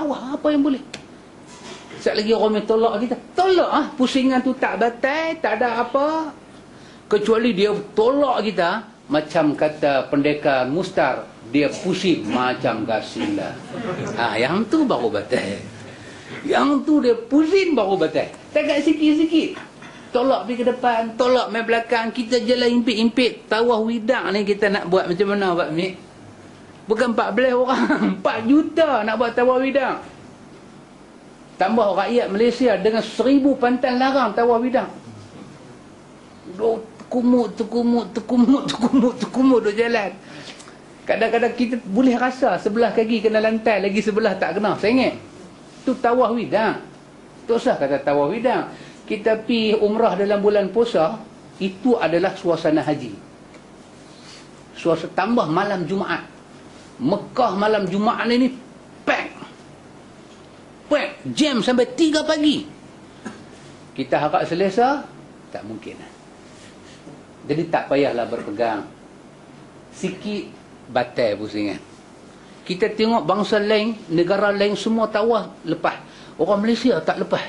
Speaker 1: Awak apa yang boleh? Sekali lagi orang yang tolak kita, tolak ah, pusingan tu tak batal, tak ada apa. Kecuali dia tolak kita, macam kata pendekar Mustar, dia pusing macam gasila. Yang tu baru batal. Yang tu dia pusing baru batal. Takkan sikit-sikit. Tolak pergi ke depan, tolak main belakang, kita jalan impit-impit. Tawah widang ni kita nak buat macam mana Pak Mik? Bukan 14 orang, 4 juta nak buat tawah widang. Tambah rakyat Malaysia dengan 1000 pantai larang tawah widang. Kumut duk jalan. Kadang-kadang kita boleh rasa sebelah kaki kena lantai, lagi sebelah tak kena. Sengit. Tu tawah widang. Tak usah kata tawah widang. Kita pergi umrah dalam bulan puasa, itu adalah suasana haji. Suasana tambah malam Jumaat. Mekah malam Jumaat ni pack. Jam sampai 3 pagi. Kita harap selesa, tak mungkin. Jadi tak payahlah berpegang. Sikit batal pusingan. Kita tengok bangsa lain, negara lain semua tawaf lepas. Orang Malaysia tak lepas.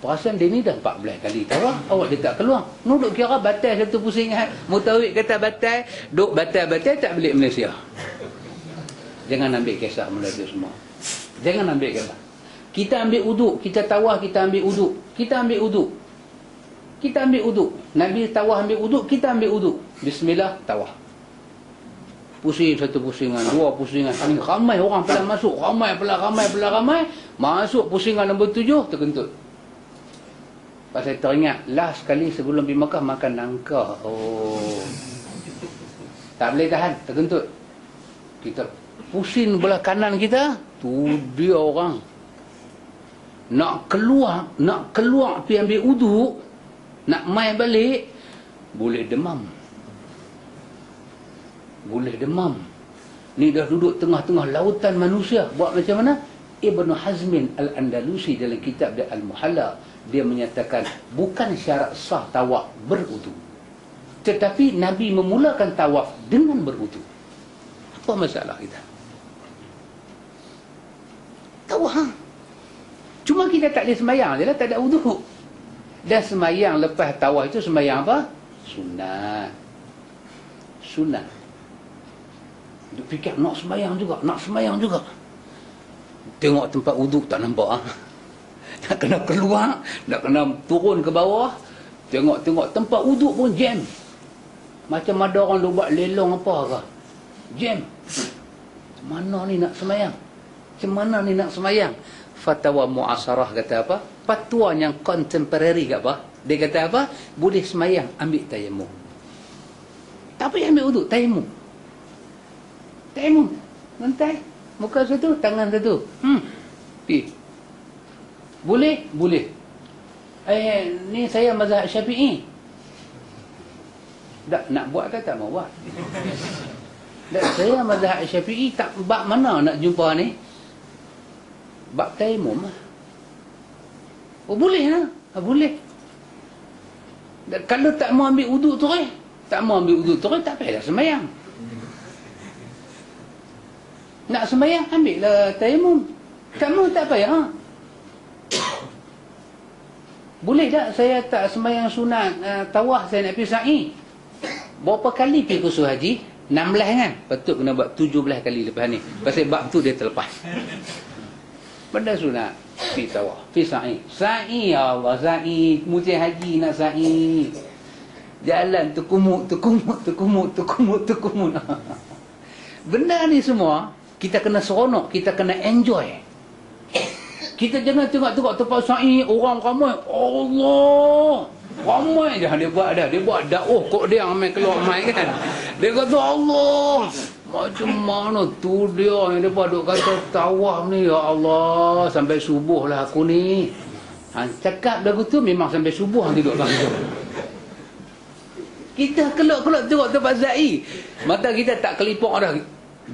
Speaker 1: Perasaan dia ni dah 14 kali tawaf, awak dia tak keluar. Duk kira batal satu pusingan. Mutawid kata batal, duk batal-batal tak balik Malaysia. Jangan ambil kisah Melayu semua. Jangan ambil kisah. Kita ambil uduk, kita tawaf, kita ambil uduk. Kita ambil uduk. Nabi tawaf ambil uduk, kita ambil uduk. Bismillah, tawaf. Pusing satu pusingan, 2 pusingan. Ini ramai orang pelan masuk. Ramai. Masuk pusingan nombor 7, terkentut. Pasal teringat, last kali sebelum pergi Mekah makan nangka. Tak boleh tahan, terkentut. Kita pusing belah kanan kita, tu dia orang. Nak keluar pergi ambil uduk, nak mai balik, boleh demam. Ni dah duduk tengah-tengah lautan manusia. Buat macam mana? Ibn Hazmin Al-Andalusi dalam kitab dia Al-Muhalla, dia menyatakan bukan syarat sah tawaf berwudu, tetapi Nabi memulakan tawaf dengan berwudu. Apa masalah kita? Tawaf. Cuma kita tak boleh sembahyang je lah, tak ada wudu. Dan sembahyang lepas tawaf itu sembahyang apa? Sunat. Dia fikir nak sembahyang juga. Tengok tempat wuduk tak nampak. Nak kena keluar, nak kena turun ke bawah. Tengok tempat wuduk pun jam. Macam ada orang buat lelong apa ke. Jam. Macam mana ni nak semayang? Macam mana ni nak semayang? Fatwa muasarah kata apa? Fatwa yang contemporary kat apa? Dia kata apa? Boleh semayang, ambil tayamum. Tak payah ambil wuduk, tayamum. Tayamum. Lantai. Muka satu, tangan satu. Pergi. Boleh? Boleh. Ni saya mazhab Syafi'i. Tak nak buat ke tak mau buat? Tak, saya mazhab Syafi'i, tak bab mana nak jumpa ni? Bab tayamum lah. Oh boleh lah. Boleh. Dan kalau tak mau ambil wuduk tu tak mau ambil wuduk tu tak payahlah sembahyang. Nak sembahyang ambil lah tayamum. Tak mau tak payah. Boleh tak saya tak sembahyang sunat tawaf, saya nak pergi sa'i? Berapa kali pergi kursus haji? 16 kan? Patut kena buat 17 kali lepas ni. Pasal bab tu dia terlepas. Benda sunat pergi tawaf, pergi sa'i. Sa'i, ya Allah, sa'i. Musim haji nak sa'i. Jalan terkumut. Benda ni semua kita kena seronok, kita kena enjoy. Kita jangan tengok tempat sa'i orang ramai. Allah, ramai dah dia buat dah. Dia buat dakwah kok dia ramai keluar mai kan. Dia kata Allah, macam mana tu dia yang depa duk kata tawaf ni, ya Allah, sampai subuh lah aku ni. Cakap lagu tu memang sampai subuh nanti duk langsung. Kita kelok-kelok tengok tempat sa'i, mata kita tak kelipok dah.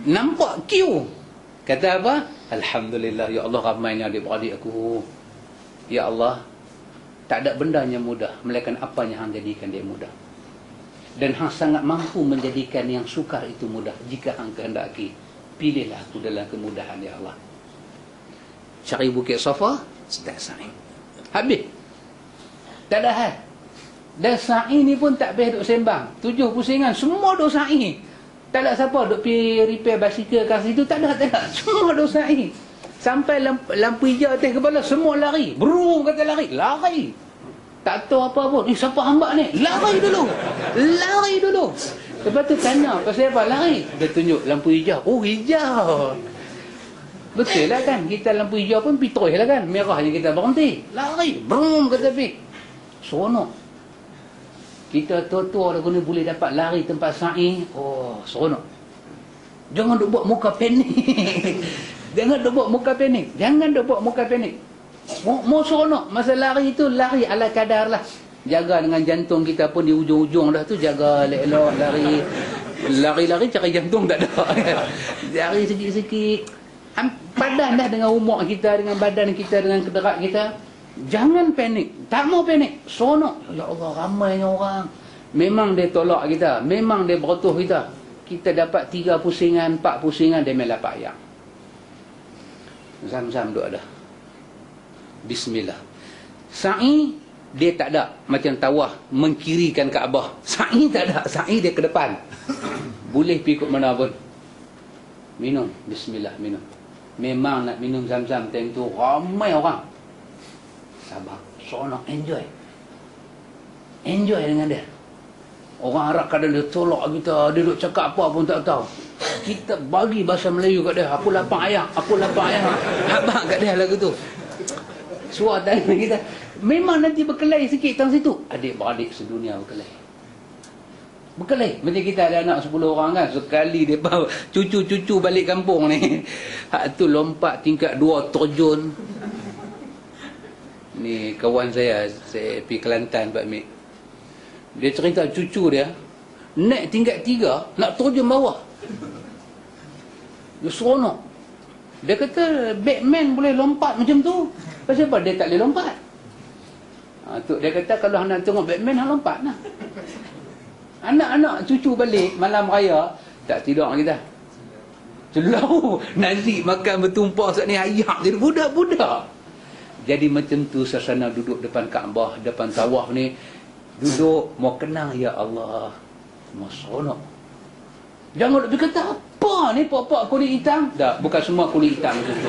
Speaker 1: Nampak queue. Kata apa? Alhamdulillah, ya Allah, ramainya adik-beradik aku. Ya Allah, tak ada benda yang mudah, melainkan apa yang hang jadikan dia mudah. Dan hang sangat mampu menjadikan yang sukar itu mudah. Jika hang kehendaki, pilihlah aku dalam kemudahan, ya Allah. Cari Bukit Safa, start sa'i. Habis. Tak ada hal. Dan sa'i ni pun tak payah duk sembang. 7 pusingan, semua duk sa'i. Tak ada siapa duk pergi repair basikal kat situ, tak ada. Semua duk sa'i. Sampai lampu hijau atas kepala, semua lari. Brum kata lari. Tak tahu apa pun. Siapa hamba ni? Lari dulu. Lepas tu tanya, pasal apa lari? Dia tunjuk lampu hijau. Oh, hijau. Betul lah kan? Kita lampu hijau pun pitroh lah kan? Merah je kita berhenti. Lari. Brum kata pergi. Seronok. Kita tua-tua dah guna boleh dapat lari tempat sa'i. Oh, seronok. Jangan duk buat muka panik. Jangan duk buat muka panik. Mau seronok. Masa lari itu, lari ala kadar lah. Jaga dengan jantung kita pun di ujung-ujung dah tu. Jaga elok-elok lari. Lari-lari cari jantung tak ada. Lari sikit-sikit. Padan dah dengan umur kita, dengan badan kita, dengan kederat kita. Jangan panik. Tak mau panik. Seronok. Ya Allah, ramainya orang. Memang dia tolak kita. Memang dia berotoh kita. Kita dapat 3 pusingan, 4 pusingan, dia main lapak ayam. Zam-zam duk ada. Bismillah. Sa'i, dia tak ada. Macam tawaf, mengkirikan Kaabah. Sa'i tak ada. Sa'i dia ke depan. Boleh pergi ikut mana pun. Minum. Bismillah, minum. Memang nak minum zam-zam. Time tu ramai orang. Sabar. Seronok. Enjoy dengan dia. Orang Arab kadang dia tolak kita. Dia duk cakap apa pun tak tahu. Kita bagi bahasa Melayu kat dia. Aku lapang ayam. Abang kat dia lagu tu. Suara tanya kita. Memang nanti berkelahi sikit tang situ. Adik-beradik sedunia berkelahi. Macam kita ada anak 10 orang kan. Sekali dia bawa cucu-cucu balik kampung ni. Hak tu lompat tingkat 2 terjun. Ni kawan saya pergi Kelantan Pak Mik. Dia cerita cucu dia naik tingkat 3 nak terjun bawah. Dia seronok. Dia kata Batman boleh lompat macam tu. Pasal apa dia tak boleh lompat? Tu dia kata kalau nak tengok Batman hang lompat lah. Anak-anak cucu balik malam raya tak tidur kita. Celau nasi makan bertumpah saat ni ayak jadi budak-budak. Jadi macam tu suasana duduk depan Kaabah, depan tawaf ni. Duduk, mau kenang, ya Allah. Mau seronok. Jangan dia kata, apa ni pok-pok kulit hitam? Tak, bukan semua kulit hitam macam tu.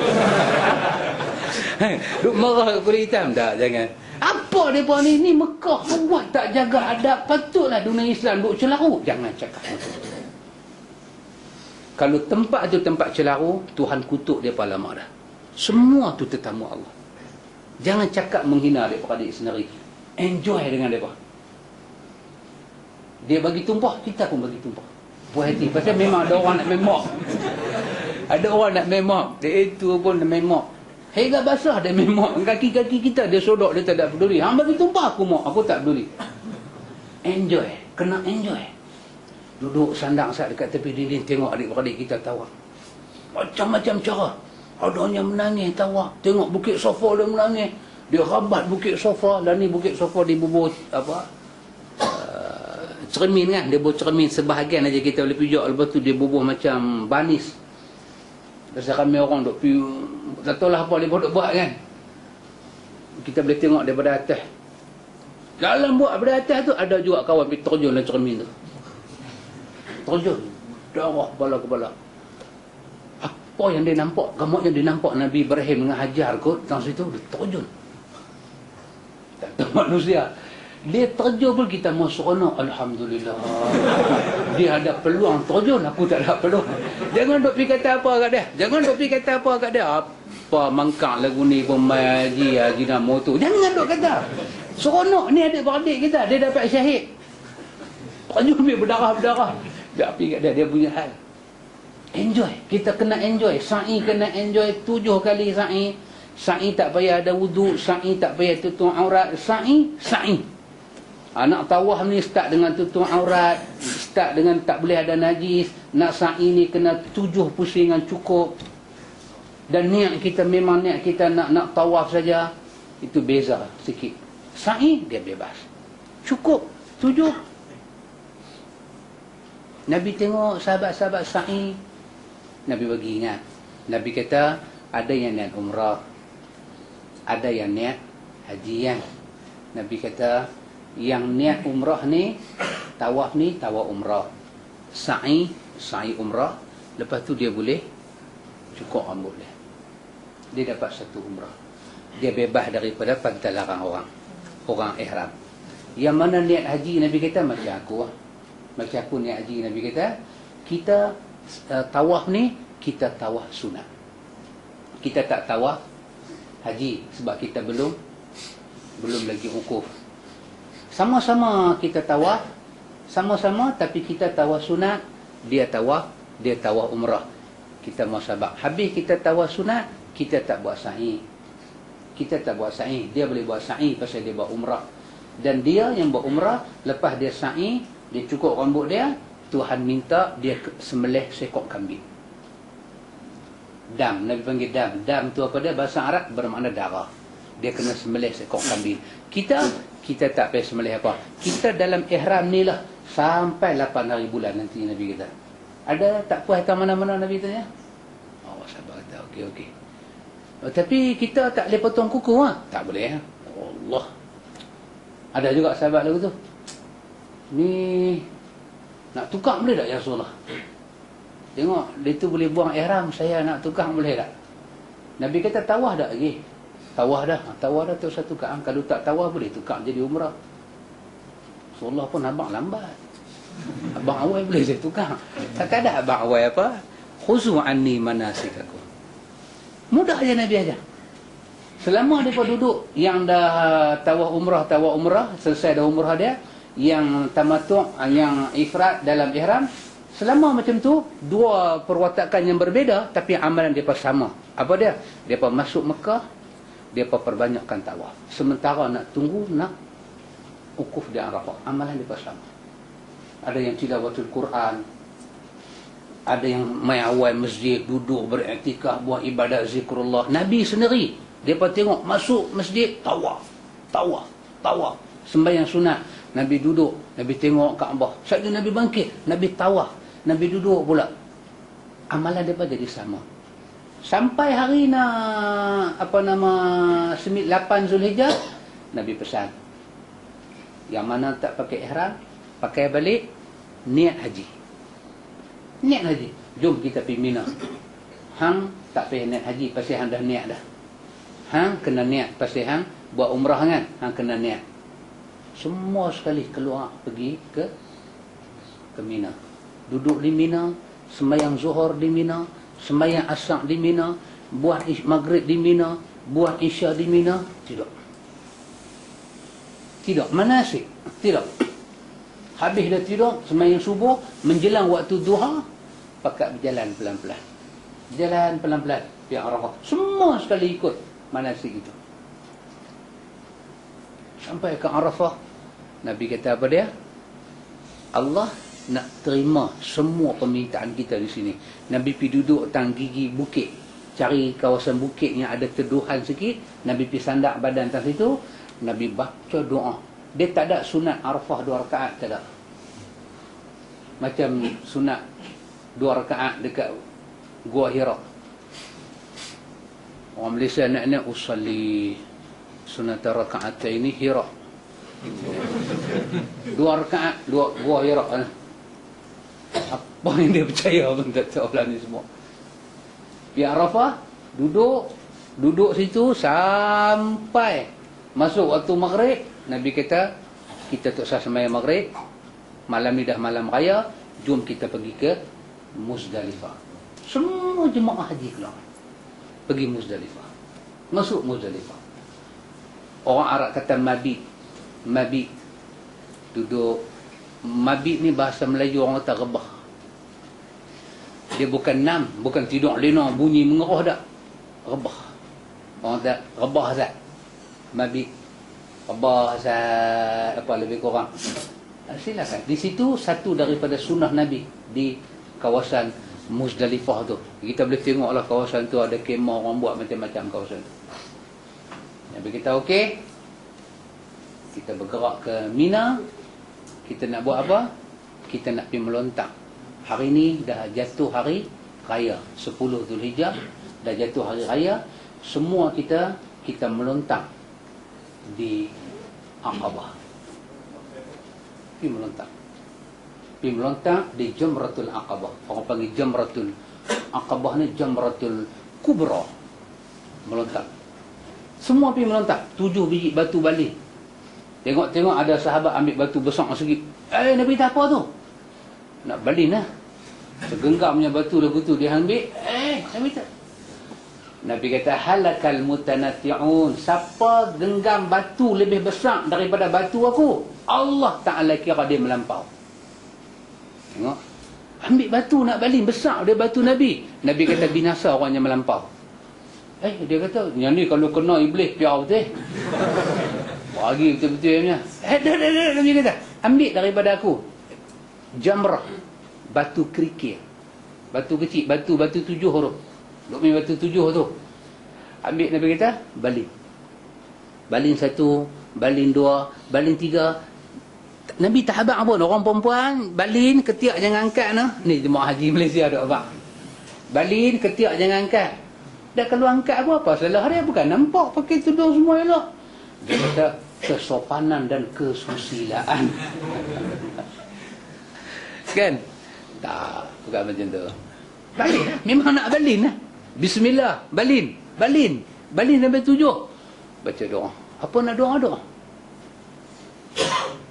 Speaker 1: Duk marah kulit hitam? Tak, jangan. Apa mereka ni? Ni Mekah buat tak jaga adab. Patutlah dunia Islam duk celahu. Jangan cakap macam tu. Kalau tempat tu tempat celaru, Tuhan kutuk dia lama dah. Semua tu tetamu Allah. Jangan cakap menghina adik-adik sendiri. Enjoy dengan mereka. Dia bagi tumpah, kita pun bagi tumpah. Puas hati. Pasal memang ada orang nak memok. Ada orang nak memok. Dia itu pun nak memok. Hingga basah dia memok. Kaki-kaki kita dia sodok, dia tak ada peduli. Hang bagi tumpah aku mok, aku tak peduli. Enjoy. Kena enjoy. Duduk sandang sat dekat tepi dinding, tengok adik-adik kita tawa. Macam-macam cara. Adanya menangis tawa. Tengok bukit sofa dia menangis. Dia rabat bukit sofa. Dan ni bukit sofa di bubur apa? Cermin kan. Dia bubuh cermin sebahagian aja kita boleh pijak. Lepas tu dia bubuh macam banis. Pasal kami orang duk pergi, tak tahulah apa dia buat kan. Kita boleh tengok daripada atas. Dalam buat daripada atas tu ada juga kawan pergi terjun dalam cermin tu. Terjun. Darah kepala kepala. Apa yang dia nampak? Gamak yang dia nampak Nabi Ibrahim dengan Hajar kot dalam situ, dia terjun. Tak tahu manusia. Dia terjun pun kita mau seronok. Alhamdulillah. Dia ada peluang terjun, aku tak ada peluang. Jangan duk pergi kata apa kat dia. Jangan duk pergi kata apa kat dia. Apa mangkang lagu ni pemain haji nak motor. Jangan duk kata. Seronok ni adik-beradik kita. Dia dapat syahid. Terjun dia berdarah-berdarah. Dia pergi kat dia, dia punya hal. Enjoy. Kita kena enjoy. Sa'i kena enjoy 7 kali sa'i. Sa'i tak payah ada wuduk. Sa'i tak payah tutup aurat. Sa'i. Nak tawaf ni start dengan tutup aurat, start dengan tak boleh ada najis. Nak sa'i ni kena 7 pusingan cukup. Dan niat kita memang niat kita nak tawaf saja. Itu beza sikit. Sa'i dia bebas. Cukup 7. Nabi tengok sahabat-sahabat sa'i, Nabi bagi ingat. Nabi kata ada yang niat umrah, ada yang niat haji kan. Nabi kata yang niat umrah ni, tawaf umrah. Sa'i umrah. Lepas tu dia boleh cukur rambut dia. Dia dapat satu umrah. Dia bebas daripada pantang larang orang ihram. Yang mana niat haji, Nabi kata macam aku. Macam aku niat haji, Nabi kata kita tawaf ni, kita tawaf sunat. Kita tak tawaf haji sebab kita belum lagi wukuf. Sama-sama kita tawaf, sama-sama, tapi kita tawaf sunat, dia tawaf umrah. Kita mau sabak. Habis kita tawaf sunat, kita tak buat sa'i. Dia boleh buat sa'i pasal dia buat umrah. Dan dia yang buat umrah, lepas dia sa'i, dia cukur rambut dia, Tuhan minta dia sembelih seekor kambing. Dam, Nabi panggil dam. Dam tu apa dia? Bahasa Arab bermakna darah. Dia kena sembelih seekor kambing. Kita tak payah sembelih apa. Kita dalam ihram ni lah sampai 8 hari bulan nanti Nabi kata. Ada tak puas ke mana-mana Nabi tanya? Oh, sahabat kata okey. Tapi kita tak boleh potong kuku tak boleh Allah. Ada juga sahabat lagu tu. Ni nak tukar boleh tak ya Rasulullah? Tengok dia tu boleh buang ihram, saya nak tukar boleh tak? Nabi kata tawaf tak lagi. Tawaf dah tu satu tukar. Kalau tak tawaf boleh tukar jadi umrah. Rasulullah pun abang lambat. Abang awal boleh saya tukar. Tak ada abang awal apa? Khuzu anni manasikakum. Mudah aja Nabi aja. Selama dia duduk yang dah tawaf umrah, selesai dah umrah dia, yang tamattu', yang ifrat dalam ihram, selama macam tu, dua perwatakan yang berbeza tapi amalan depa sama. Apa dia? Depa masuk Mekah, depa perbanyakkan tawaf. Sementara nak tunggu nak wukuf di Arafah, amalan depa sama. Ada yang tilawatul Quran, ada yang mai awal masjid, duduk beriktikaf, buat ibadat zikrullah. Nabi sendiri, depa tengok masuk masjid, tawaf. Sembahyang sunat, Nabi duduk, Nabi tengok Kaabah. Sekali Nabi bangkit, Nabi tawaf, Nabi duduk pula. Amalan depa jadi sama. Sampai hari 8 Zulhijjah, Nabi pesan, yang mana tak pakai ihram, pakai balik, niat haji. Jom kita pergi Mina. Hang tak payah niat haji pasal hang dah niat dah. Hang kena niat pasal hang buat umrah kan, hang kena niat. Semua sekali keluar pergi ke Mina. Duduk di Mina sembahyang zuhur di Mina, sembahyang asar di Mina, buat maghrib di Mina, buat isya di Mina. Tidak. Tidak. Manasik. Tidak. Habis dah tidur, sembahyang subuh, menjelang waktu duha, pakat berjalan pelan-pelan. Jalan pelan-pelan di Arafah. Semua sekali ikut manasik itu. Sampai ke Arafah, Nabi kata apa dia? Allah nak terima semua permintaan kita di sini. Nabi pergi duduk tang gigi bukit, cari kawasan bukit yang ada teduhan sikit. Nabi pergi sandak badan atas situ. Nabi baca doa. Dia tak ada sunat Arafah 2 rakaat, tak ada. Macam sunat 2 rakaat dekat Gua Hira. Orang Malaysia nak usalli sunat rakaat ini Hira. 2 rakaat, 2 Gua Hira. Apa yang dia percaya pun tak tahu lah ni semua. Di Arafah, duduk situ sampai masuk waktu maghrib. Nabi kata, kita tak usah sembahyang maghrib, malam ni dah malam raya, jom kita pergi ke Muzdalifah. Semua jemaah haji keluar, pergi Muzdalifah. Masuk Muzdalifah. Orang Arab kata mabit. Mabit, duduk. Mabit ni bahasa Melayu orang kata rebah. Dia bukan nam, bukan tidur lena bunyi mengeruh dak. Rebah. Orang kata rebah zat. Mabit. Rebah zat, apa lebih kurang. Silakan. Di situ satu daripada sunnah Nabi di kawasan Muzdalifah tu. Kita boleh tengoklah kawasan tu ada kemah, orang buat macam-macam kawasan tu. Nabi kita okey. Kita bergerak ke Mina. Kita nak buat apa? Kita nak pergi melontak. Hari ni dah jatuh hari raya 10 Zulhijjah, dah jatuh hari raya. Semua kita melontak di Aqabah. Pergi melontak. Pergi melontak di Jamratul Aqabah. Orang panggil Jamratul Aqabah ni Jamratul Kubra. Melontak. Semua pergi melontak. 7 biji batu balik. Tengok-tengok ada sahabat ambil batu besar sikit. Nabi tak apa tu? Nak balin lah. Segenggam punya batu lagu tu dia ambil. Nabi tak. Nabi kata halakal mutanatti'un. Siapa genggam batu lebih besar daripada batu aku, Allah Ta'ala kira dia melampau. Tengok. Ambil batu nak balin besar dia batu Nabi. Nabi kata binasa orang yang melampau. Dia kata yang ni kalau kena iblis piau betul. Bagi betul-betul punya. Dah, Nabi kata ambil daripada aku jamrah, batu kerikil, batu kecil, batu 7 huruf. Duk main batu 7 tu. Ambil, Nabi kata balin. Balin 1, balin 2, balin 3. Nabi tak habaq pun. Orang perempuan balin ketiak jangan angkat nah. Ni jemaah haji Malaysia duk habaq. Balin ketiak jangan angkat. Dah kalau angkat apa salah dia, bukan nampak pakai tudung semua elok. Dia kata kesopanan dan kesusilaan. Kan? Tak, bukan macam tu. Balin lah. Memang nak balin lah. Bismillah, balin. Balin sampai 7. Baca doa. Apa nak doa?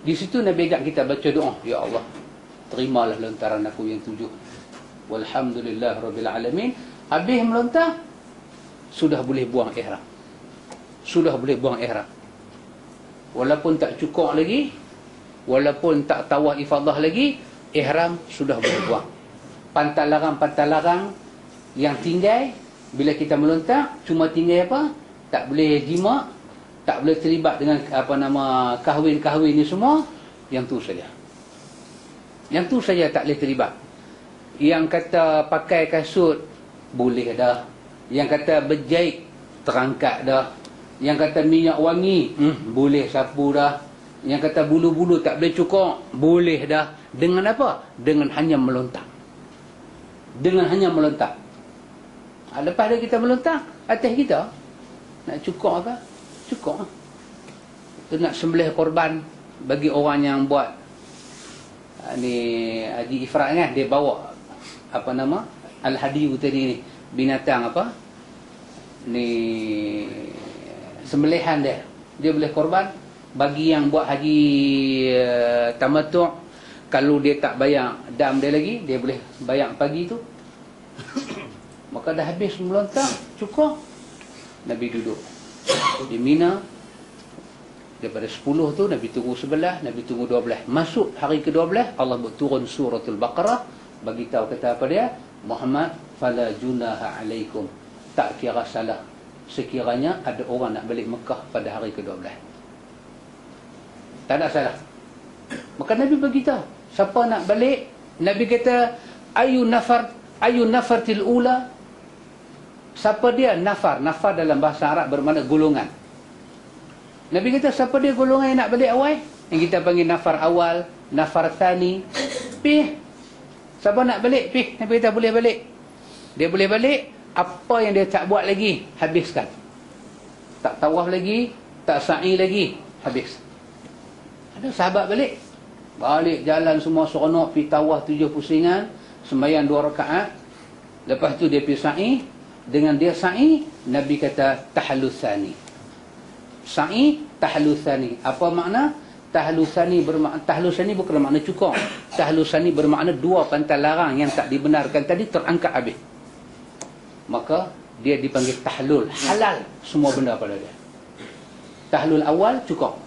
Speaker 1: Di situ Nabi ajak kita baca doa. Ya Allah, terimalah lontaran aku yang 7. Walhamdulillah Rabbil Alamin. Habis melontar, sudah boleh buang ihram. Walaupun tak cukup lagi, walaupun tak tawaf ifadah lagi, ihram sudah boleh buang. Pantal larang yang tinggal bila kita melontar, cuma tinggal apa? Tak boleh jima', tak boleh terlibat dengan kahwin ni semua. Yang tu saja tak boleh terlibat. Yang kata pakai kasut boleh dah. Yang kata berjahit terangkat dah. Yang kata minyak wangi boleh sapu dah. Yang kata bulu-bulu tak boleh cukur boleh dah. Dengan apa? Dengan hanya melontar. Lepas dah kita melontar, atas kita nak cukur ke? Cukur. Itu nak sembelih korban bagi orang yang buat ni haji ifrat kan, dia bawa al-hadiyu tadi ni, binatang ni sembelihan dia boleh korban. Bagi yang buat haji tamattu', Kalau dia tak bayar dam dia lagi, dia boleh bayar pagi tu. Maka dah habis melontar, cukup. Nabi duduk di Mina. Daripada 10 tu Nabi tunggu 11, Nabi tunggu 12. Masuk hari ke-12, Allah berturun suratul Baqarah, bagi tahu kata apa dia? Muhammad, fala junaha alaikum. Tak kira salah sekiranya ada orang nak balik Mekah pada hari ke-12. Tak ada salah. Maka Nabi beritahu, siapa nak balik, Nabi kata, ayu nafartil ula. Siapa dia? Nafar. Nafar dalam bahasa Arab bermakna golongan. Nabi kata, siapa dia golongan yang nak balik awal? Yang kita panggil nafar awal, nafar thani. Pih. Siapa nak balik? Pih. Nabi kata, boleh balik. Dia boleh balik. Apa yang dia tak buat lagi, habiskan. Tak tawaf lagi, tak sa'i lagi, habis. Ada sahabat balik. Balik jalan semua seronok, pergi tawaf 7 pusingan, sembahyang 2 rakaat. Lepas tu dia pergi sa'i. Dengan dia sa'i, Nabi kata tahlusani. Sa'i tahlusani. Apa makna? Tahlusani bermakna, tahlusani bukan makna cukup. Tahlusani bermakna 2 pantal larang yang tak dibenarkan tadi terangkat habis. Maka dia dipanggil tahlul, halal semua benda pada dia. Tahlul awal cukup.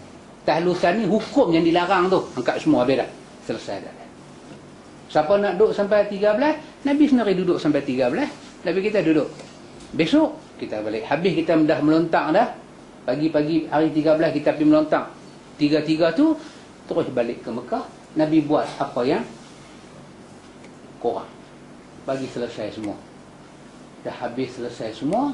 Speaker 1: Tahlusani hukum yang dilarang tu, angkat semua habis dah. Selesai dah. Siapa nak duduk sampai 13? Nabi sendiri duduk sampai 13. Nabi kita duduk. Besok kita balik. Habis kita dah melontak dah. Pagi-pagi hari 13 kita pergi melontak. 3-3 tu terus balik ke Mekah. Nabi buat apa yang korang bagi selesai semua. Dah habis selesai semua,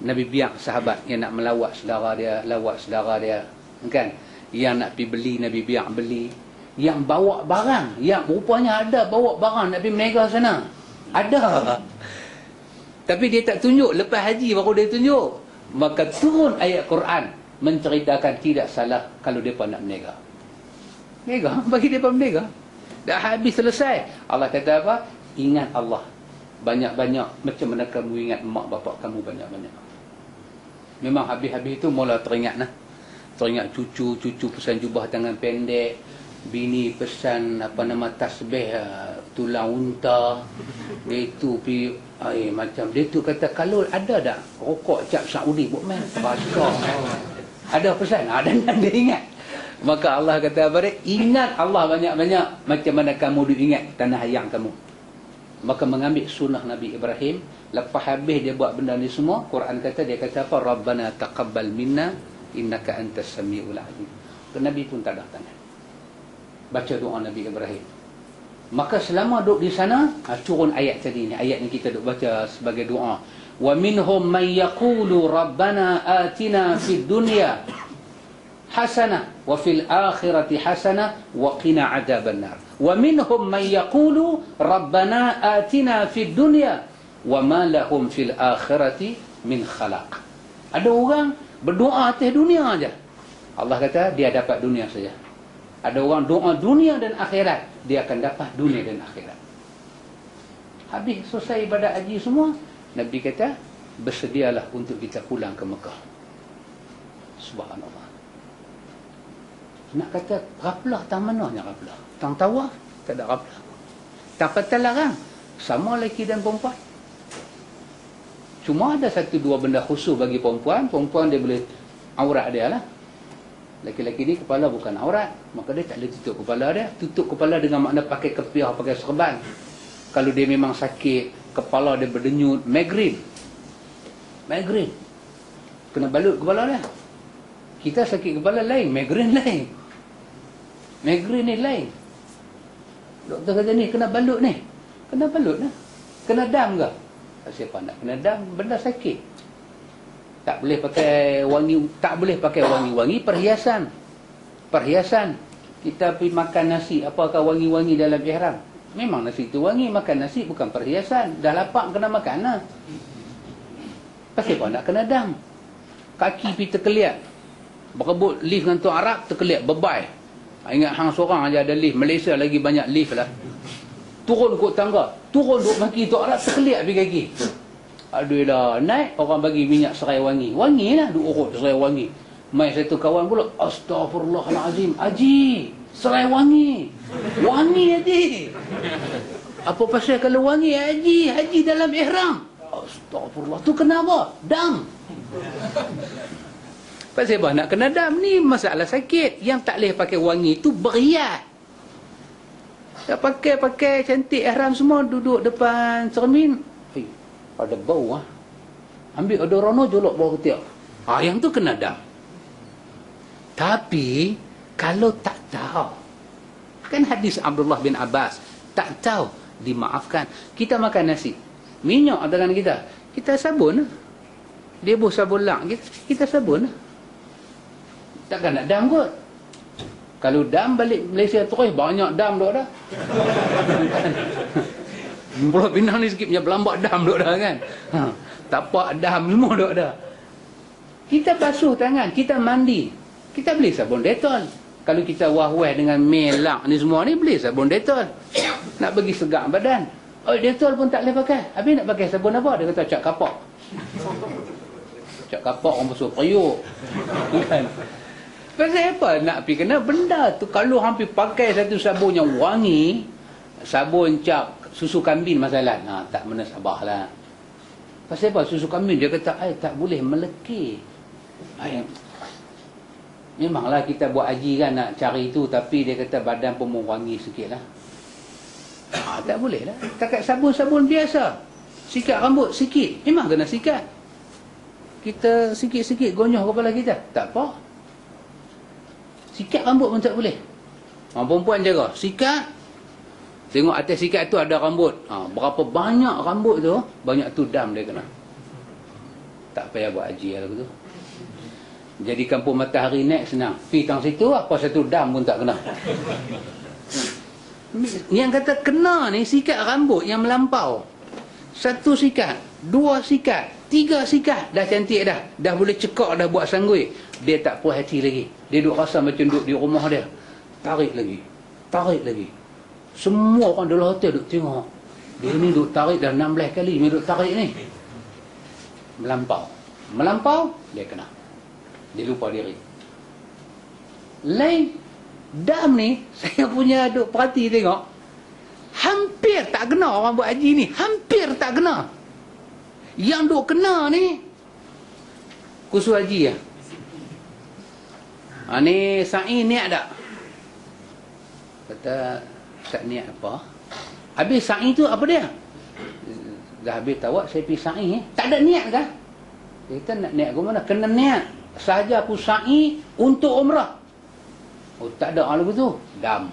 Speaker 1: Nabi biar sahabat yang nak melawat saudara dia, lawat saudara dia, kan? Yang nak pergi beli, Nabi biar beli. Yang bawa barang, yang rupanya ada bawa barang nak pergi meniaga sana, ada. Tapi dia tak tunjuk, lepas haji baru dia tunjuk. Maka turun ayat Quran menceritakan tidak salah kalau mereka nak meniaga. Meniaga, bagi mereka meniaga. Dah habis selesai. Allah kata apa? Ingat Allah banyak-banyak, macam mana kamu ingat mak bapak kamu banyak-banyak. Memang habis-habis itu mula teringat lah. Teringat cucu pesan jubah tangan pendek, bini pesan apa nama tasbih tulang unta. Dia tu pi macam dia tu kata, kalau ada dak rokok cap Saudi buat main rasa. Ada pesan, dan dia ingat. Maka Allah kata apa dia? Ingat Allah banyak-banyak macam mana kamu diingat tanah ayang kamu. Maka mengambil sunnah Nabi Ibrahim. Lepas habis dia buat benda ni semua, Quran kata, dia kata apa? Rabbana taqabbal minna innaka antas samiul alim. Nabi pun tak ada tangan, baca doa Nabi Ibrahim. Maka selama duduk di sana, turun ayat tadi ni, ayat yang kita duk baca sebagai doa. Wa minhum man yaqulu rabbana atina fid dunya hasanah wa fil akhirati hasanah wa qina adzabannar. Wa minhum man yaqulu rabbana atina fid dunya wa ma lahum fil akhirati min khalaq. Ada orang berdoa atas dunia aja, Allah kata dia dapat dunia saja. Ada orang doa dunia dan akhirat, dia akan dapat dunia dan akhirat. Habis selesai ibadat haji semua, Nabi kata bersedialah untuk kita pulang ke Mekah. Subhanallah. Nak kata raplah tang mananya raplah? Tang tawaf tak ada raplah. Tak patah larang. Sama lelaki dan perempuan. Cuma ada 1-2 benda khusus bagi perempuan. Perempuan dia boleh aurat dia lah. Laki-laki ni kepala bukan aurat, maka dia tak boleh tutup kepala dia. Tutup kepala dengan makna pakai kepiah, pakai serban. Kalau dia memang sakit, kepala dia berdenyut, migraine. Kena balut kepala dia. Kita sakit kepala lain, migraine lain. Migraine ni lain. Doktor kata ni kena balut ni. Kena balut lah. Kena dam ke? Siapa nak kena dam? Benda sakit. Tak boleh pakai wangi, tak boleh pakai wangi-wangi, perhiasan. Kita pergi makan nasi, apakah wangi-wangi dalam ihram? Memang nasi itu wangi, makan nasi bukan perhiasan. Dah lapar kena makan lah. Pasal apa nak kena dam? Kaki pergi terkeliat, berebut lift dengan Tuan Arab, terkeliat, bebai. Ingat hang seorang aja ada lift. Malaysia lagi banyak lift lah. Turun kot tangga, turun duk maki Tuan Arab, terkeliat pergi kaki. Aduh lah, naik orang bagi minyak serai wangi. Wangi lah, duk urut serai wangi. Mai satu kawan pula, astagfirullahalazim, Haji, Serai wangi. Wangi haji. Apa pasal kalau wangi haji? Haji dalam ihram. Astagfirullah. Tu kenapa? Dam. Pasal apa nak kena dam ni? Masalah sakit. Yang tak boleh pakai wangi tu beriat. Tak pakai cantik ihram semua duduk depan cermin. Ada bau ah. Ambil odorono jolok bawah ketiak. Yang tu kena dam. Tapi kalau tak tahu, kan hadis Abdullah bin Abbas, tak tahu dimaafkan. Kita makan nasi, minyak tangan kita sabun lah. Dia buh sabun lang, kita sabun lah. Takkan nak dam kot. Kalau dam balik Malaysia terus banyak dam dah. Pulau Pinang ni sikit punya berlambak dam dah kan. Tapak dam semua dah. Kita basuh tangan, kita mandi. Kita beli sabun Dettol. Kalau kita wah-wah dengan melak ni semua ni, beli sabun Dettol. Nak bagi segar badan. Dettol pun tak boleh pakai. Habis nak pakai sabun apa? Dia kata cap kapak. Cap kapak orang basuh periuk. Kan? Pasal apa nak pergi kena benda tu? Kalau hampir pakai satu sabun yang wangi, sabun cap susu kambing masalah. Tak menasabah lah. Pasal apa? Susu kambing dia kata, tak boleh melekeh. Memanglah kita buat haji kan nak cari tu, tapi dia kata badan pun wangi sikit lah. Tak boleh lah. Takat sabun-sabun biasa. Sikat rambut sikit. Memang kena sikat. Kita sikit-sikit gonyoh kepala kita. Tak apa. Sikat rambut pun tak boleh. Perempuan jaga. Sikat. Tengok atas sikat tu ada rambut. Berapa banyak rambut tu, banyak tu dam dia kena. Tak payah buat haji lah tu. Jadi kampung Matahari naik senang. Pergi tang situ, apa satu dam pun tak kena. Yang kata kena ni sikat rambut yang melampau. Satu sikat, dua sikat, tiga sikat, dah cantik dah. Dah boleh cekak, dah buat sanggui. Dia tak puas hati lagi. Dia duduk rasa macam duduk di rumah dia. Tarik lagi. Tarik lagi. Semua orang dalam hotel duduk tengok. Dia ni duduk tarik dah 16 kali. Dia duduk tarik ni. Melampau. Melampau, dia kena. Dia lupa diri. Lain dam ni, saya punya duk perhati tengok, hampir tak kena orang buat haji ni. Hampir tak kena. Yang duk kena ni kursus haji lah. Ni sa'i niat tak? Kata tak niat apa. Habis sa'i tu apa dia? Dah habis tawak saya pergi sa'i. Tak ada niat kah? Kita nak niat ke mana? Kena niat. Sahaja aku sa'i untuk umrah. Tak ada hal begitu. Dam.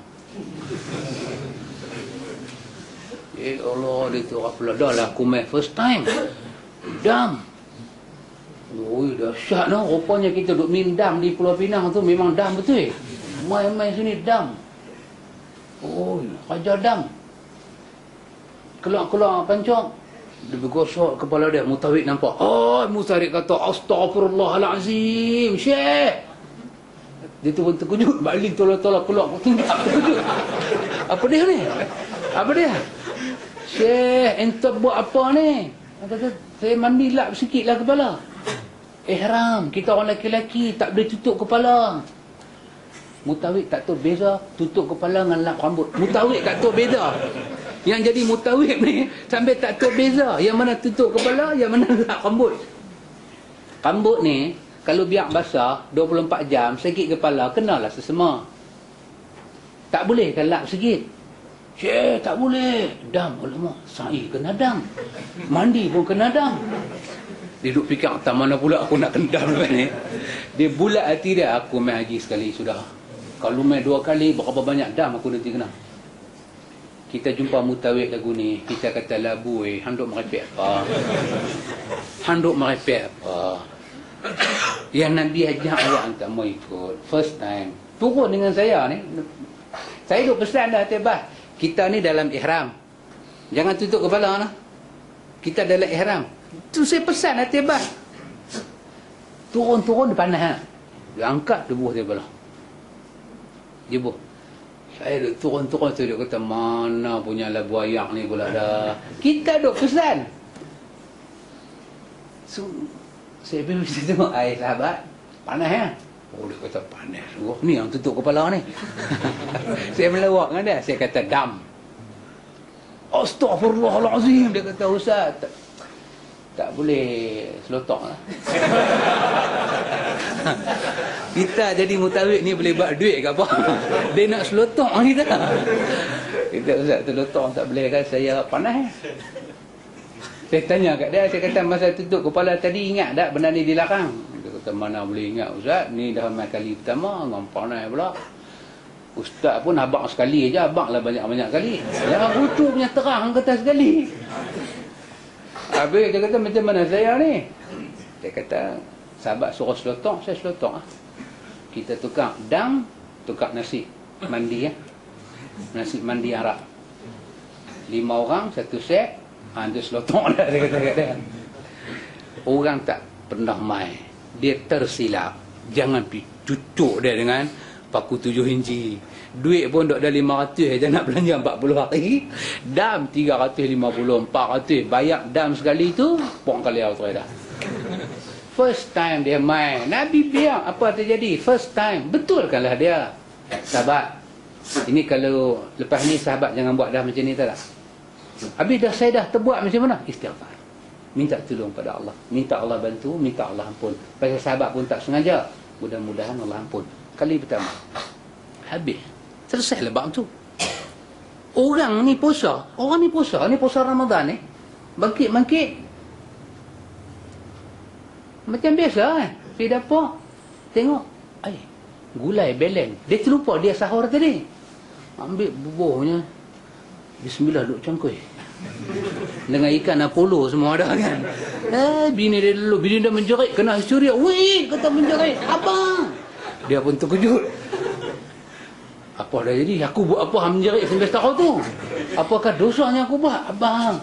Speaker 1: Allah, dia tu apa dah lah aku main first time. Dam. Dahsyat lah. Rupanya kita duduk minum dam di Pulau Pinang tu memang dam betul. Main-main sini dam. Raja dam. Keluar pancong. Dia bergosok kepala dia. Mutawik nampak. Mutawik kata, Astaghfirullahalazim, Syekh. Dia tu pun terkejut. Balik tolak-tolak keluar. Terkejut. Apa dia ni? Apa dia? Syekh, ente buat apa ni? Dia kata, saya mandi lap sikit lah kepala. Ihram. Kita orang lelaki-lelaki tak boleh tutup kepala. Mutawik tak tahu beza tutup kepala dengan lap rambut. Mutawik tak tahu beza. Yang jadi mutawik ni sampai tak tahu beza yang mana tutup kepala, yang mana lap rambut. Rambut ni kalau biar basah 24 jam sakit kepala, kenalah sesama. Tak boleh kan lap sikit. Syekh, tak boleh. Dam, alamak, sa'i kena dam. Mandi pun kena dam. Dia duduk fikir, tak mana pula aku nak kena dam ni. Dia bulat hati dia, aku main haji sekali sudah. Kalau main 2 kali, berapa banyak dam aku nanti kena. Kita jumpa mutawik lagu ni, kita kata labu handuk merepek apa? Handuk merepek apa? Yang Nabi ajak awak tak mau ikut. First time. Turun dengan saya ni. Saya duk pesan dah tebas. Kita ni dalam ihram. Jangan tutup kepala lah. Kita dalam ihram. Tu saya pesan dah tebas. Turun-turun dia panas. Dia angkat, dia buah dia kepala. Dia buah. Saya duk turun-turun tu, dia kata, mana punya labu ayak ni pula dah. Kita duk pesan. So, saya pergi tengok air sahabat. Panas ya. Oh, dia kata panas. Oh, ni yang tutup kepala ni. Saya melawak dengan dia. Saya kata dam. Astaghfirullahalazim. Dia kata, Ustaz, tak boleh selotok lah. Kita jadi mutawid ni boleh buat duit ke apa? Dia nak selotok kita. Kita, Ustaz, selotok tak boleh kan? Saya panas. Saya tanya kat dia, saya kata masa tutup kepala tadi ingat tak benda ni dilarang? Dia kata mana boleh ingat, Ustaz, ni dah kali pertama, orang panas pula. Ustaz pun abang sekali je, abang lah banyak-banyak kali. Yang rutu punya terang kata sekali. Habis dia kata macam mana saya ni? Dia kata sahabat suruh selotok, saya selotok lah. Kita tukar dam, tukar nasi mandi ya. Nasi mandi Arab. 5 orang, 1 set. Dia selotok dah, dia kata kat dia. Orang tak pernah main, dia tersilap. Jangan pergi cucuk dia dengan paku 7 inci. Duit pun dok dah 500 je nak belanja 40 hari. Dam 350, 400. Bayar dam sekali tu, pok kali awak dah. First time dia main. Nabi biar apa terjadi? First time. Betulkanlah dia. Sahabat. Ini kalau lepas ni sahabat jangan buat dah macam ni tak? Habis dah saya dah terbuat macam mana? Istighfar. Minta tolong pada Allah. Minta Allah bantu, minta Allah ampun. Pasal sahabat pun tak sengaja. Mudah-mudahan Allah ampun. Kali pertama. Habis. Selesai bab tu. Orang ni puasa. Orang ni puasa. Ni puasa Ramadan ni. Bangkit-bangkit. Macam biasa kan. Pergi dapur. Tengok. Gulai belen. Dia terlupa dia sahur tadi. Ambil bubuhnya. Bismillah duk cangkui. Dengan ikan Apollo semua ada kan. Bini dia dulu. Bini dia menjerit. Kena curi. Wih, kata menjerit. Abang. Dia pun terkejut. Apa dah jadi? Aku buat apa menjerit sampai setahu tu? Apakah dosanya aku buat? Abang.